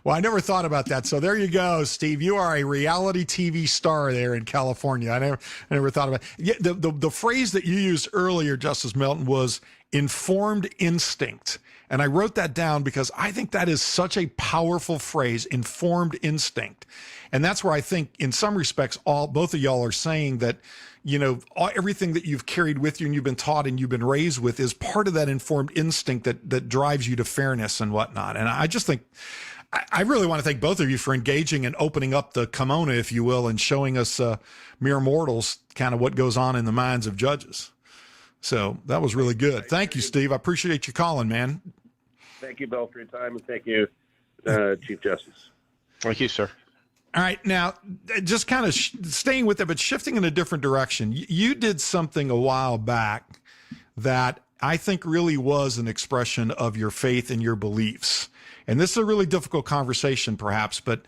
Well, I never thought about that. So there you go, Steve. You are a reality TV star there in California. I never thought about it. Yeah, the phrase that you used earlier, Justice Melton, was informed instinct. And I wrote that down because I think that is such a powerful phrase, informed instinct. And that's where I think in some respects, both of y'all are saying that, everything that you've carried with you and you've been taught and you've been raised with is part of that informed instinct that drives you to fairness and whatnot. And I just think, I really want to thank both of you for engaging and opening up the kimono, if you will, and showing us mere mortals kind of what goes on in the minds of judges. So that was really good. Thank you, Steve. I appreciate you calling, man. Thank you, Bill, for your time, and thank you, Chief Justice. Thank you, sir. All right. Now, just kind of staying with it, but shifting in a different direction. You did something a while back that I think really was an expression of your faith and your beliefs. And this is a really difficult conversation, perhaps, but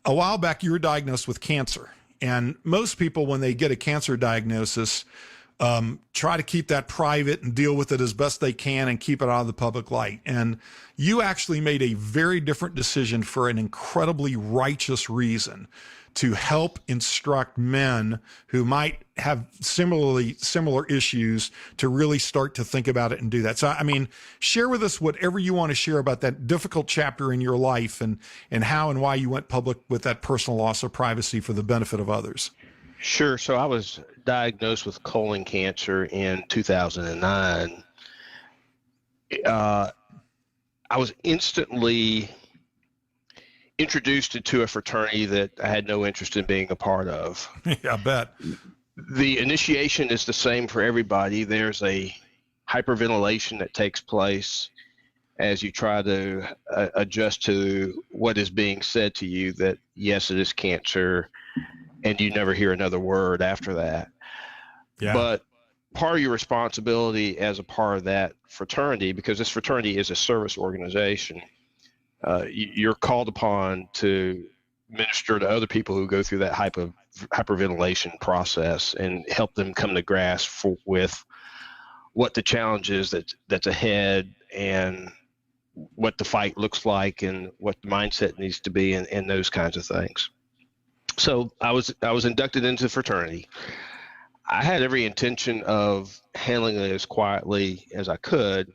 a while back you were diagnosed with cancer. And most people, when they get a cancer diagnosis, try to keep that private and deal with it as best they can and keep it out of the public light. And you actually made a very different decision for an incredibly righteous reason, to help instruct men who might have similar issues to really start to think about it and do that. So, I mean, share with us whatever you want to share about that difficult chapter in your life and how and why you went public with that personal loss of privacy for the benefit of others. Sure. So I was diagnosed with colon cancer in 2009. I was instantly introduced into a fraternity that I had no interest in being a part of. Yeah, I bet. The initiation is the same for everybody. There's a hyperventilation that takes place as you try to adjust to what is being said to you, that yes, it is cancer, and you never hear another word after that. Yeah. But part of your responsibility as a part of that fraternity, because this fraternity is a service organization, you're called upon to minister to other people who go through that hyperventilation process and help them come to grasp with what the challenge is that's ahead, and what the fight looks like, and what the mindset needs to be, and those kinds of things. So I was inducted into the fraternity. I had every intention of handling it as quietly as I could.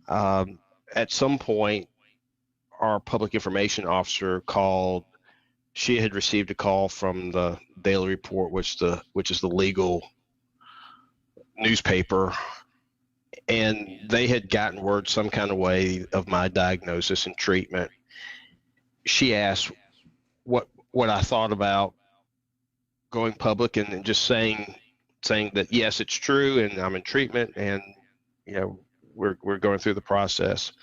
At some point, our public information officer called. She had received a call from the Daily Report, which is the legal newspaper, and they had gotten word some kind of way of my diagnosis and treatment. She asked what I thought about going public and just saying that yes, it's true, and I'm in treatment, and we're going through the process.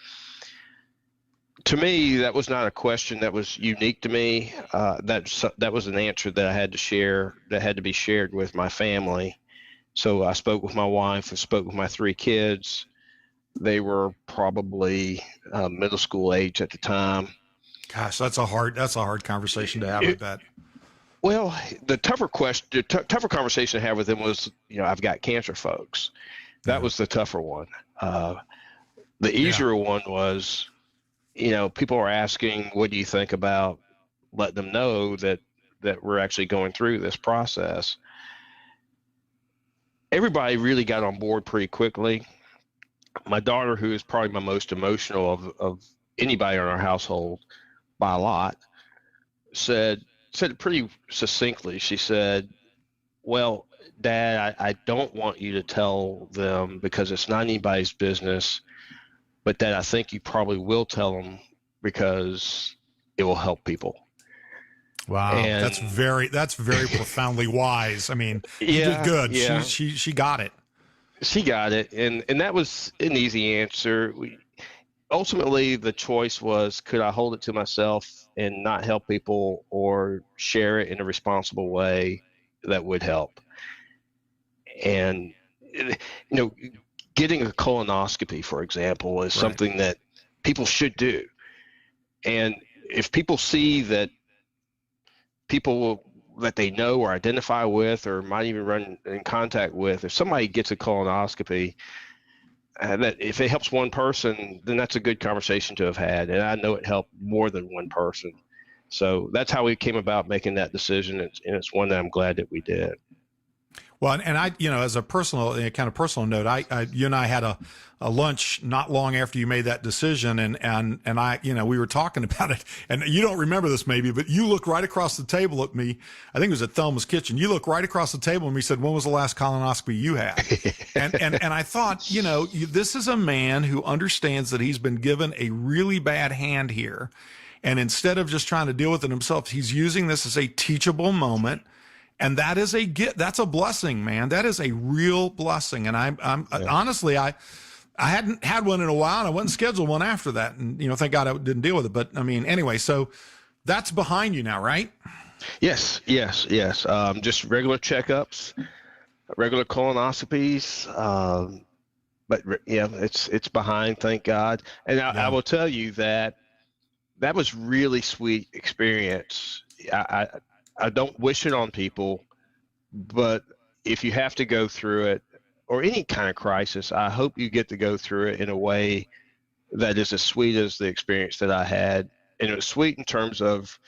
To me, that was not a question that was unique to me. That was an answer that I had to share, that had to be shared with my family. So I spoke with my wife, I spoke with my 3 kids. They were probably middle school age at the time. Gosh, that's a hard conversation to have, I bet. Well, the tougher conversation to have with them was, I've got cancer, folks. That was the tougher one. The easier one was, people are asking, what do you think about letting them know that we're actually going through this process? Everybody really got on board pretty quickly. My daughter, who is probably my most emotional of anybody in our household by a lot, said it pretty succinctly. She said, well, Dad, I don't want you to tell them because it's not anybody's business, but Dad, I think you probably will tell them because it will help people. Wow, and that's very profoundly wise. I mean, you did good. Yeah. She got it. She got it, and that was an easy answer. Ultimately, the choice was, could I hold it to myself and not help people, or share it in a responsible way that would help? And getting a colonoscopy, for example, is something that people should do. And if people see that people that they know or identify with or might even run in contact with, if somebody gets a colonoscopy, that if it helps one person, then that's a good conversation to have had. And I know it helped more than one person. So that's how we came about making that decision. And it's one that I'm glad that we did. Well, and I, as a personal note, you and I had a lunch not long after you made that decision, and I, we were talking about it, and you don't remember this maybe, but you looked right across the table at me. I think it was at Thelma's Kitchen. You looked right across the table and we said, when was the last colonoscopy you had? and I thought, this is a man who understands that he's been given a really bad hand here. And instead of just trying to deal with it himself, he's using this as a teachable moment. And that is that's a blessing, man. That is a real blessing. And honestly, I hadn't had one in a while, and I wasn't scheduled one after that. And, thank God I didn't deal with it. But I mean, anyway, so that's behind you now, right? Yes. Just regular checkups, regular colonoscopies, but yeah, it's behind, thank God. And I will tell you that was really sweet experience. I don't wish it on people, but if you have to go through it, or any kind of crisis, I hope you get to go through it in a way that is as sweet as the experience that I had. And it was sweet in terms of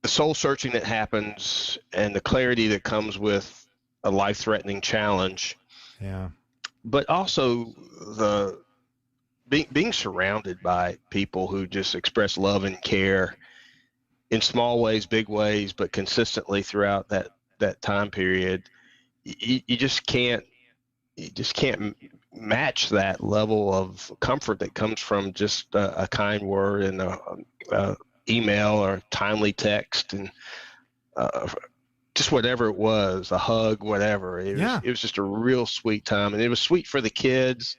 the soul searching that happens and the clarity that comes with a life-threatening challenge. Yeah. But also the being surrounded by people who just express love and care in small ways, big ways, but consistently throughout that time period. You just can't match that level of comfort that comes from just a kind word and a email or timely text, and just whatever it was, a hug, whatever. It was just a real sweet time, and it was sweet for the kids.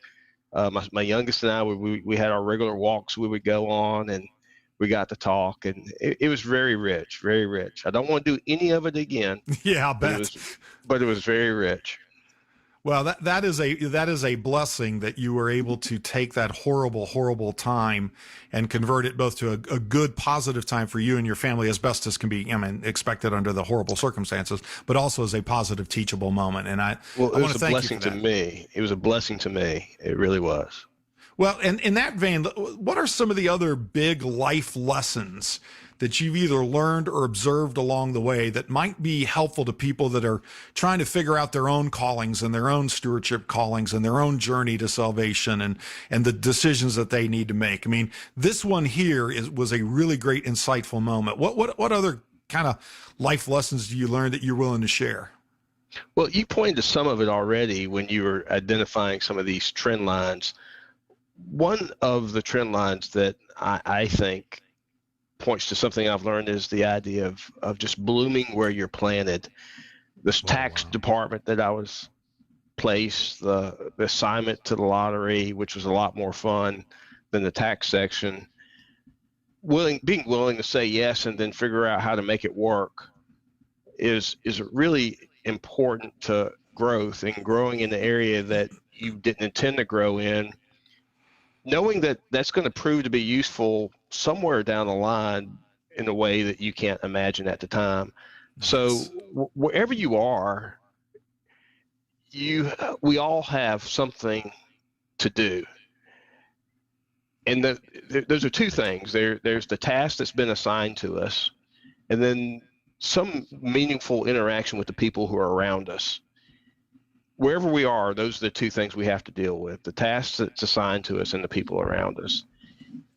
My youngest and I, we had our regular walks we would go on, and we got to talk, and it was very rich, very rich. I don't want to do any of it again. Yeah, I bet. But it was very rich. Well, that is a blessing that you were able to take that horrible time and convert it both to a good, positive time for you and your family as best as can be, expected under the horrible circumstances, but also as a positive, teachable moment. And I want to thank you for that. It was a blessing to me. It really was. Well, and in that vein, what are some of the other big life lessons that you've either learned or observed along the way that might be helpful to people that are trying to figure out their own callings and their own stewardship callings and their own journey to salvation and the decisions that they need to make? I mean, this one here was a really great, insightful moment. What other kind of life lessons do you learn that you're willing to share? Well, you pointed to some of it already when you were identifying some of these trend lines. One of the trend lines that I think points to something I've learned is the idea of just blooming where you're planted. This tax department that I was placed, the assignment to the lottery, which was a lot more fun than the tax section, being willing to say yes and then figure out how to make it work is really important to growth, and growing in the area that you didn't intend to grow in, knowing that that's going to prove to be useful somewhere down the line in a way that you can't imagine at the time. Nice. So wherever you are, we all have something to do. And those are two things. There's the task that's been assigned to us, and then some meaningful interaction with the people who are around us. Wherever we are, those are the two things we have to deal with: the task that's assigned to us and the people around us.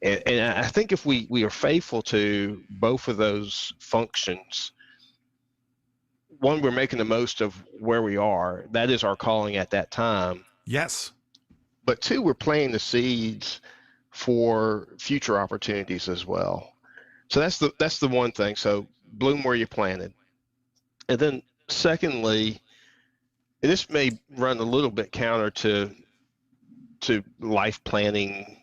And I think if we are faithful to both of those functions, one, we're making the most of where we are. That is our calling at that time. Yes. But two, we're planting the seeds for future opportunities as well. So that's the one thing. So bloom where you planted. And then secondly, and this may run a little bit counter to life planning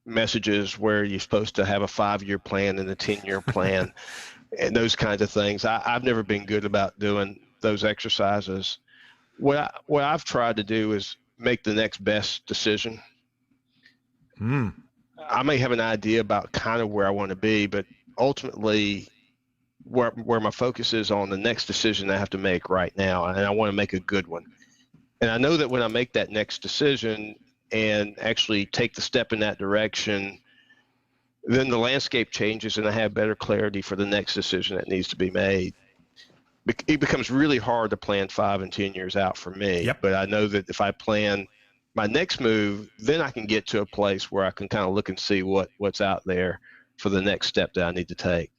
messages where you're supposed to have a 5-year plan and a 10-year plan and those kinds of things. I've never been good about doing those exercises. What I've tried to do is make the next best decision. I may have an idea about kind of where I want to be, but ultimately where my focus is on the next decision I have to make right now, and I want to make a good one. And I know that when I make that next decision and actually take the step in that direction, then the landscape changes and I have better clarity for the next decision that needs to be made. It becomes really hard to plan 5 and 10 years out for me. Yep. But I know that if I plan my next move, then I can get to a place where I can kind of look and see what's out there for the next step that I need to take.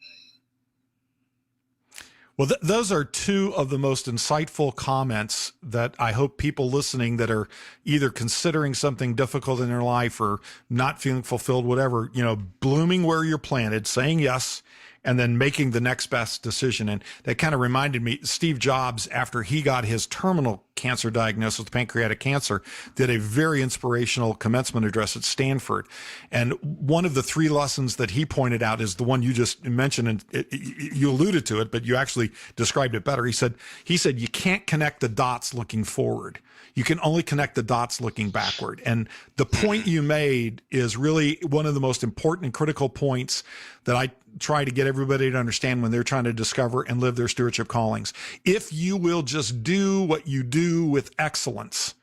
Well, those are two of the most insightful comments that I hope people listening that are either considering something difficult in their life or not feeling fulfilled, whatever, blooming where you're planted, saying yes, and then making the next best decision. And that kind of reminded me, Steve Jobs, after he got his terminal cancer diagnosis with pancreatic cancer, did a very inspirational commencement address at Stanford. And one of the 3 lessons that he pointed out is the one you just mentioned, and you alluded to it, but you actually described it better. He said, you can't connect the dots looking forward. You can only connect the dots looking backward. And the point you made is really one of the most important and critical points that I try to get everybody to understand when they're trying to discover and live their stewardship callings. If you will just do what you do with excellence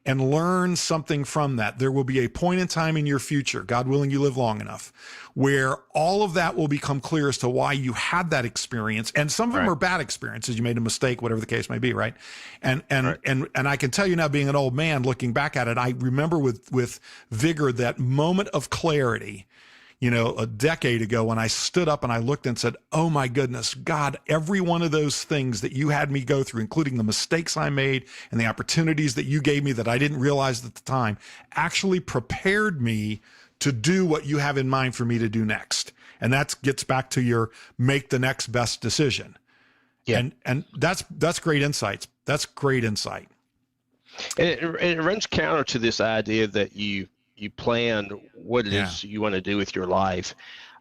and learn something from that, there will be a point in time in your future, God willing you live long enough, where all of that will become clear as to why you had that experience. And some of them are bad experiences. You made a mistake, whatever the case may be, right? And I can tell you now, being an old man, looking back at it, I remember with vigor that moment of clarity, a decade ago, when I stood up and I looked and said, oh my goodness, God, every one of those things that you had me go through, including the mistakes I made and the opportunities that you gave me that I didn't realize at the time, actually prepared me to do what you have in mind for me to do next. And that gets back to your make the next best decision. Yeah. And that's great insights. That's great insight. And it runs counter to this idea that you plan what it is you want to do with your life.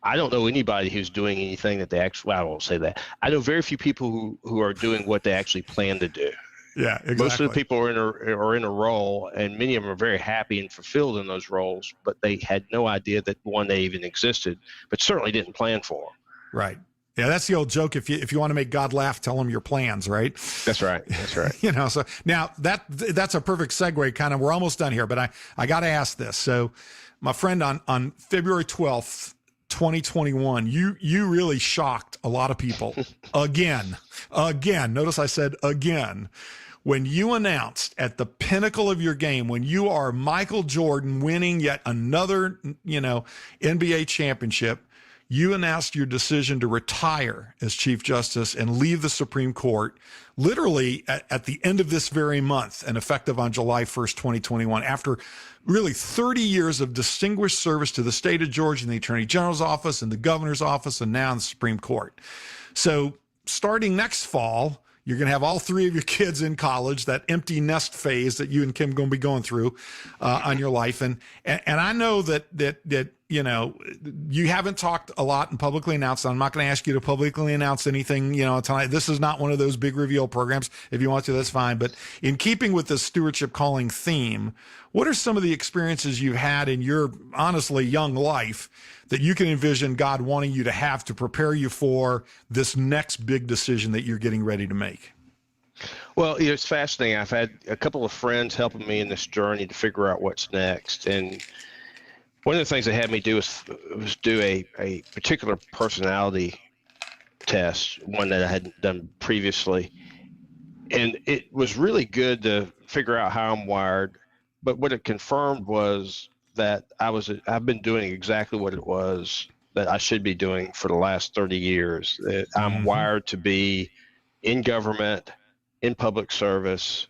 I don't know anybody who's doing anything that they actually, well, I won't say that. I know very few people who are doing what they actually plan to do. Yeah, exactly. Most of the people are in a role, and many of them are very happy and fulfilled in those roles, but they had no idea that one, they even existed, but certainly didn't plan for them. Right. Yeah, that's the old joke. If you want to make God laugh, tell him your plans, right? That's right. That's right. So now that's a perfect segue. Kind of, we're almost done here, but I got to ask this. So, my friend, on February 12th, 2021, you really shocked a lot of people again. Notice I said again. When you announced at the pinnacle of your game, when you are Michael Jordan winning yet another, NBA championship, you announced your decision to retire as Chief Justice and leave the Supreme Court literally at the end of this very month and effective on July 1st, 2021, after really 30 years of distinguished service to the state of Georgia and the Attorney General's office and the Governor's office and now in the Supreme Court. So starting next fall, you're going to have all 3 of your kids in college, that empty nest phase that you and Kim are going to be going through on your life. And I know that you haven't talked a lot and publicly announced. I'm not going to ask you to publicly announce anything, tonight. This is not one of those big reveal programs. If you want to, that's fine. But in keeping with the stewardship calling theme, what are some of the experiences you've had in your honestly young life that you can envision God wanting you to have to prepare you for this next big decision that you're getting ready to make? Well, it's fascinating. I've had a couple of friends helping me in this journey to figure out what's next. And one of the things they had me do was do a particular personality test, one that I hadn't done previously. And it was really good to figure out how I'm wired. But what it confirmed was that I've been doing exactly what it was that I should be doing for the last 30 years. I'm wired to be in government, in public service,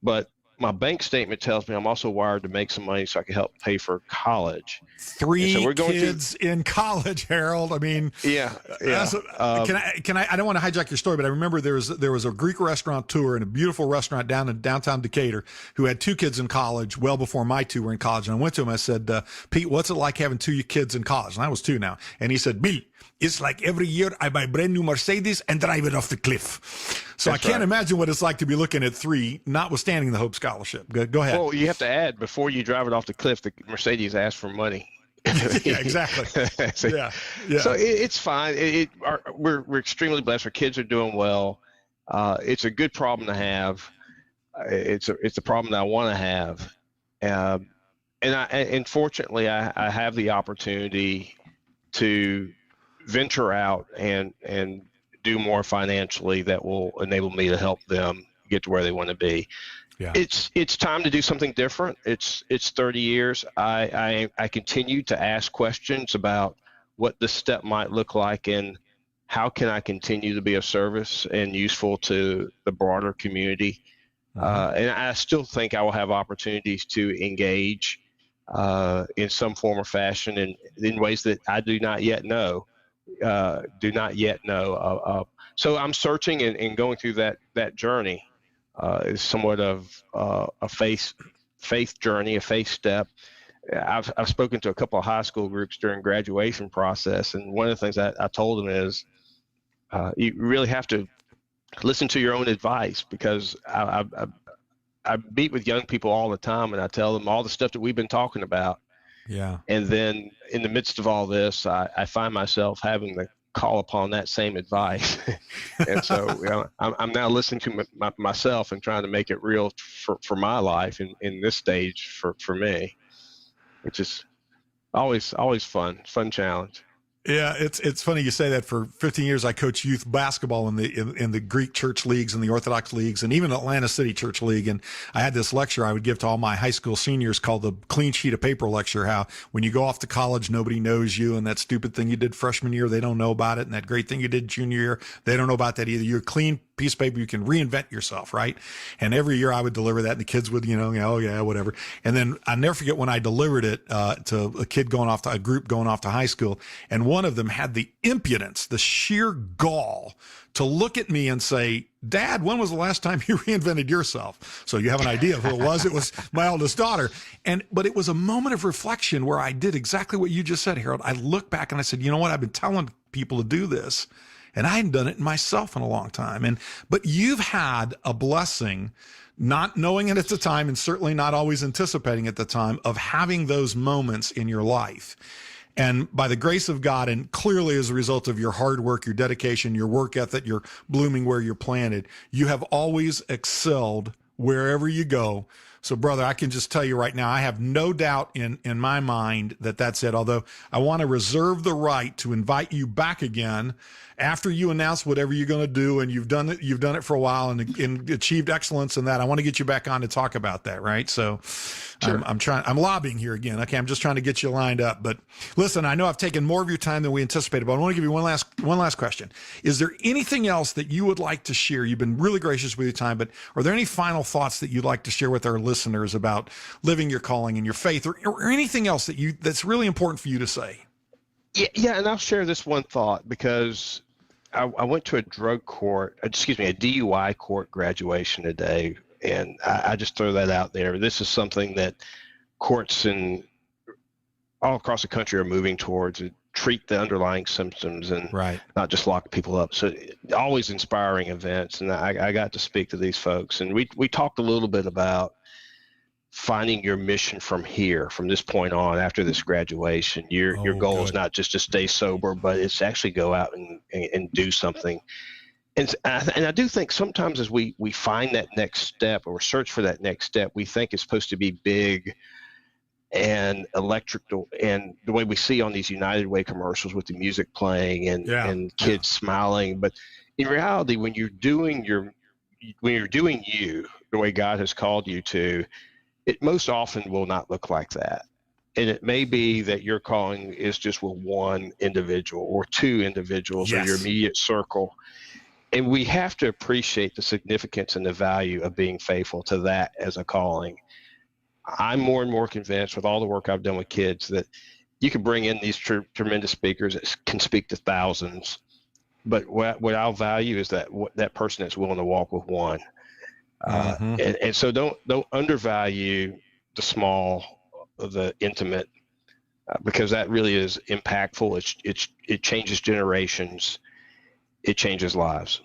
but my bank statement tells me I'm also wired to make some money so I can help pay for college. 3 kids in college, Harold. I mean, yeah. Can I don't want to hijack your story, but I remember there was a Greek restaurateur in a beautiful restaurant down in downtown Decatur who had 2 kids in college well before my 2 were in college. And I went to him, I said, Pete, what's it like having 2 kids in college? And I was 2 now. And he said, Bill, it's like every year I buy a brand new Mercedes and drive it off the cliff. So I can't imagine what it's like to be looking at 3, notwithstanding the Hope Scholarship. Go ahead. Well, you have to add, before you drive it off the cliff, the Mercedes asks for money. Yeah, exactly. Yeah. So it's fine. We're extremely blessed. Our kids are doing well. It's a good problem to have. It's a problem that I want to have. And fortunately, I have the opportunity to venture out and do more financially that will enable me to help them get to where they want to be. Yeah. It's time to do something different. It's 30 years. I continue to ask questions about what this step might look like and how can I continue to be of service and useful to the broader community. And I still think I will have opportunities to engage in some form or fashion in ways that I do not yet know. do not yet know. So I'm searching and going through that journey. Is somewhat of a faith journey, a faith step. I've spoken to a couple of high school groups during graduation process, and one of the things I told them is you really have to listen to your own advice, because I meet with young people all the time, and I tell them all the stuff that we've been talking about. Yeah. And then in the midst of all this, I find myself having to call upon that same advice. And so I'm now listening to myself and trying to make it real for my life in this stage for me, which is always fun challenge. Yeah, it's funny you say that. For 15 years, I coached youth basketball in the Greek church leagues and the Orthodox leagues, and even Atlanta City Church League. And I had this lecture I would give to all my high school seniors called the Clean Sheet of Paper Lecture. How when you go off to college, nobody knows you, and that stupid thing you did freshman year, they don't know about it, and that great thing you did junior year, they don't know about that either. You're a clean piece of paper. You can reinvent yourself, right? And every year I would deliver that, and the kids would, oh yeah, whatever. And then I never forget when I delivered it to a group going off to high school, and one of them had the impudence, the sheer gall, to look at me and say, "Dad, when was the last time you reinvented yourself?" So you have an idea of who it was. It was my oldest daughter. But it was a moment of reflection where I did exactly what you just said, Harold. I looked back and I said, you know what? I've been telling people to do this, and I hadn't done it myself in a long time. But you've had a blessing, not knowing it at the time, and certainly not always anticipating at the time, of having those moments in your life. And by the grace of God, and clearly as a result of your hard work, your dedication, your work ethic, your blooming where you're planted, you have always excelled wherever you go. So, brother, I can just tell you right now, I have no doubt in my mind that that's it. Although I want to reserve the right to invite you back again after you announce whatever you're going to do, and you've done it for a while and achieved excellence in that. I want to get you back on to talk about that, right? So sure. I'm lobbying here again. Okay, I'm just trying to get you lined up. But listen, I know I've taken more of your time than we anticipated, but I want to give you one last question. Is there anything else that you would like to share? You've been really gracious with your time, but are there any final thoughts that you'd like to share with our listeners about living your calling and your faith, or anything else that's really important for you to say? Yeah, and I'll share this one thought, because I went to a DUI court graduation today, and I just throw that out there. This is something that courts all across the country are moving towards, treat the underlying symptoms and not just lock people up. So always inspiring events, and I got to speak to these folks, and we talked a little bit about finding your mission from this point on after this graduation. Your goal is not just to stay sober, but it's to actually go out and do something. And I do think sometimes as we find that next step, or search for that next step, we think it's supposed to be big and electrical, and the way we see on these United Way commercials with the music playing and kids smiling. But in reality, when you're doing you the way God has called you to, it most often will not look like that. And it may be that your calling is just with one individual or two individuals in your immediate circle. And we have to appreciate the significance and the value of being faithful to that as a calling. I'm more and more convinced, with all the work I've done with kids, that you can bring in these tremendous speakers that can speak to thousands. But what I'll value is that person that's willing to walk with one. And so don't undervalue the small, the intimate, because that really is impactful. It changes generations. It changes lives.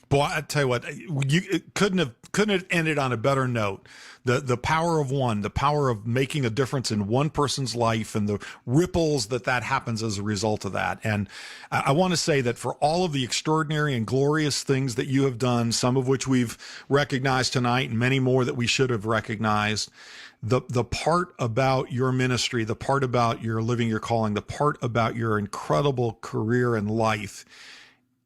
Boy, I tell you what, you couldn't have ended on a better note. The power of one, the power of making a difference in one person's life, and the ripples that happens as a result of that. And I want to say that for all of the extraordinary and glorious things that you have done, some of which we've recognized tonight, and many more that we should have recognized, the part about your ministry, the part about your living your calling, the part about your incredible career and life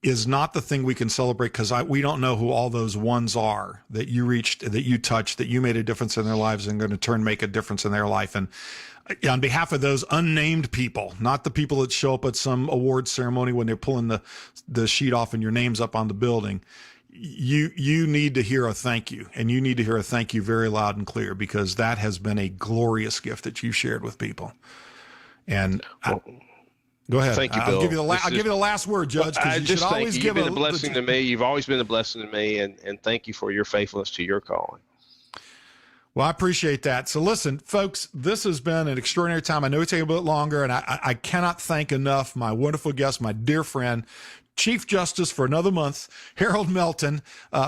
is not the thing we can celebrate, because we don't know who all those ones are that you reached, that you touched, that you made a difference in their lives and going to make a difference in their life. And on behalf of those unnamed people, not the people that show up at some award ceremony when they're pulling the sheet off and your name's up on the building, you need to hear a thank you, and you need to hear a thank you very loud and clear, because that has been a glorious gift that you've shared with people. And Go ahead. Thank you, Bill. I'll give you the last word, Judge, because you should always give You've been a blessing to me. You've always been a blessing to me, and thank you for your faithfulness to your calling. Well, I appreciate that. So listen, folks, this has been an extraordinary time. I know it's taking a bit longer, and I cannot thank enough my wonderful guest, my dear friend, Chief Justice for another month, Harold Melton,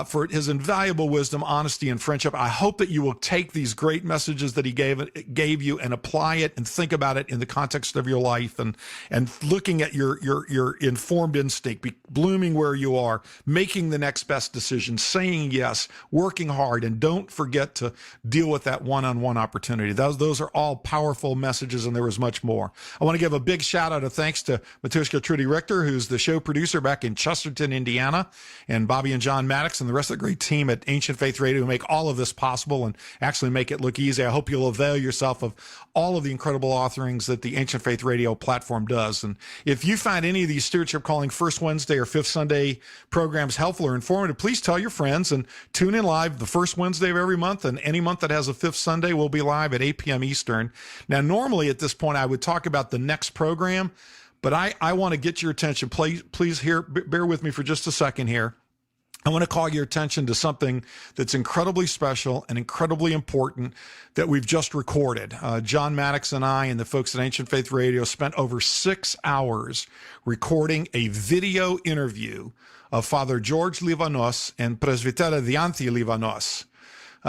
for his invaluable wisdom, honesty, and friendship. I hope that you will take these great messages that he gave you and apply it and think about it in the context of your life and looking at your informed instinct, blooming where you are, making the next best decision, saying yes, working hard, and don't forget to deal with that one-on-one opportunity. Those are all powerful messages, and there is much more. I want to give a big shout out of thanks to Matushka Trudy Richter, who's the show producer back in Chesterton, Indiana, and Bobby and John Maddox and the rest of the great team at Ancient Faith Radio who make all of this possible and actually make it look easy. I hope you'll avail yourself of all of the incredible authoring that the Ancient Faith Radio platform does. And if you find any of these Stewardship Calling First Wednesday or Fifth Sunday programs helpful or informative, please tell your friends and tune in live the first Wednesday of every month, and any month that has a fifth Sunday will be live at 8 p.m. Eastern. Now, normally at this point, I would talk about the next program, but I want to get your attention. Please bear with me for just a second here. I want to call your attention to something that's incredibly special and incredibly important that we've just recorded. John Maddox and I and the folks at Ancient Faith Radio spent over 6 hours recording a video interview of Father George Livanos and Presbytera Dianthi Livanos.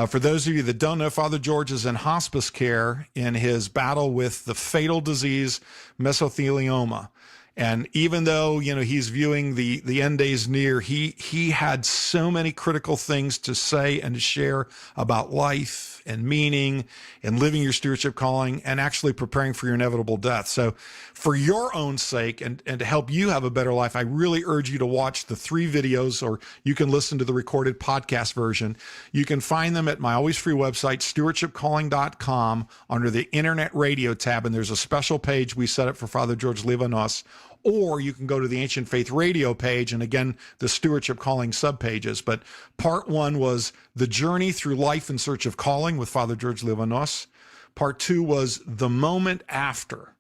For those of you that don't know, Father George is in hospice care in his battle with the fatal disease mesothelioma. And even though, he's viewing the end days near, he had so many critical things to say and to share about life and meaning and living your stewardship calling and actually preparing for your inevitable death. So for your own sake and to help you have a better life, I really urge you to watch the 3 videos, or you can listen to the recorded podcast version. You can find them at my always free website, stewardshipcalling.com, under the Internet Radio tab, and there's a special page we set up for Father George Livanos. Or you can go to the Ancient Faith Radio page, and again, the Stewardship Calling subpages. But part 1 was the journey through life in search of calling with Father George Livanos. Part 2 was the moment after,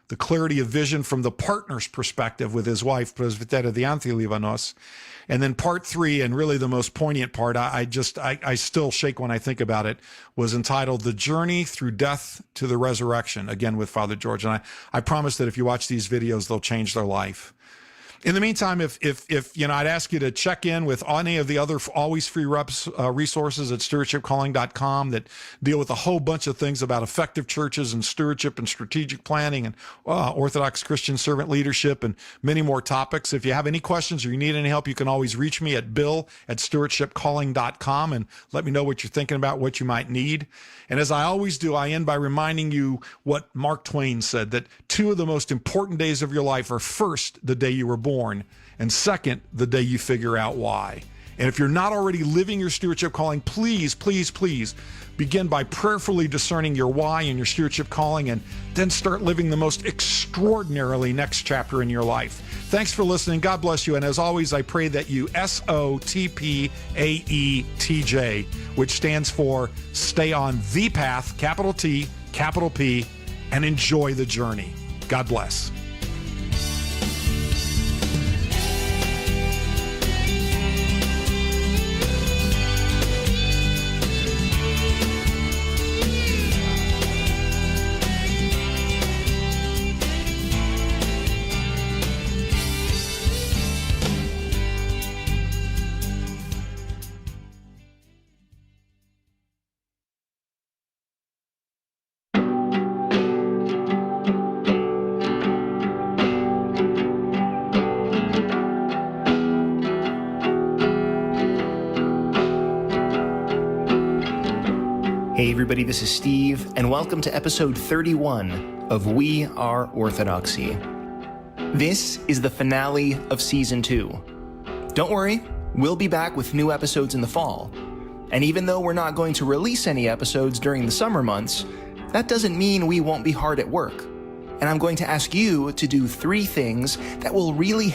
the clarity of vision from the partner's perspective with his wife, Presbytera Dianthi Livanos. And then part 3, and really the most poignant part, I still shake when I think about it, was entitled The Journey Through Death to the Resurrection, again with Father George. And I promise that if you watch these videos, they'll change their life. In the meantime, if I'd ask you to check in with any of the other always free resources at stewardshipcalling.com that deal with a whole bunch of things about effective churches and stewardship and strategic planning and Orthodox Christian servant leadership and many more topics. If you have any questions or you need any help, you can always reach me at bill@stewardshipcalling.com and let me know what you're thinking about, what you might need. And as I always do, I end by reminding you what Mark Twain said, that 2 of the most important days of your life are, first, the day you were born, and second, the day you figure out why. And if you're not already living your stewardship calling, please, please, please begin by prayerfully discerning your why and your stewardship calling, and then start living the most extraordinarily next chapter in your life. Thanks for listening. God bless you. And as always, I pray that you SOTPAETJ, which stands for stay on the path, capital T, capital P, and enjoy the journey. God bless. Hey everybody, this is Steve, and welcome to episode 31 of We Are Orthodoxy. This is the finale of season 2. Don't worry, we'll be back with new episodes in the fall. And even though we're not going to release any episodes during the summer months, that doesn't mean we won't be hard at work. And I'm going to ask you to do 3 things that will really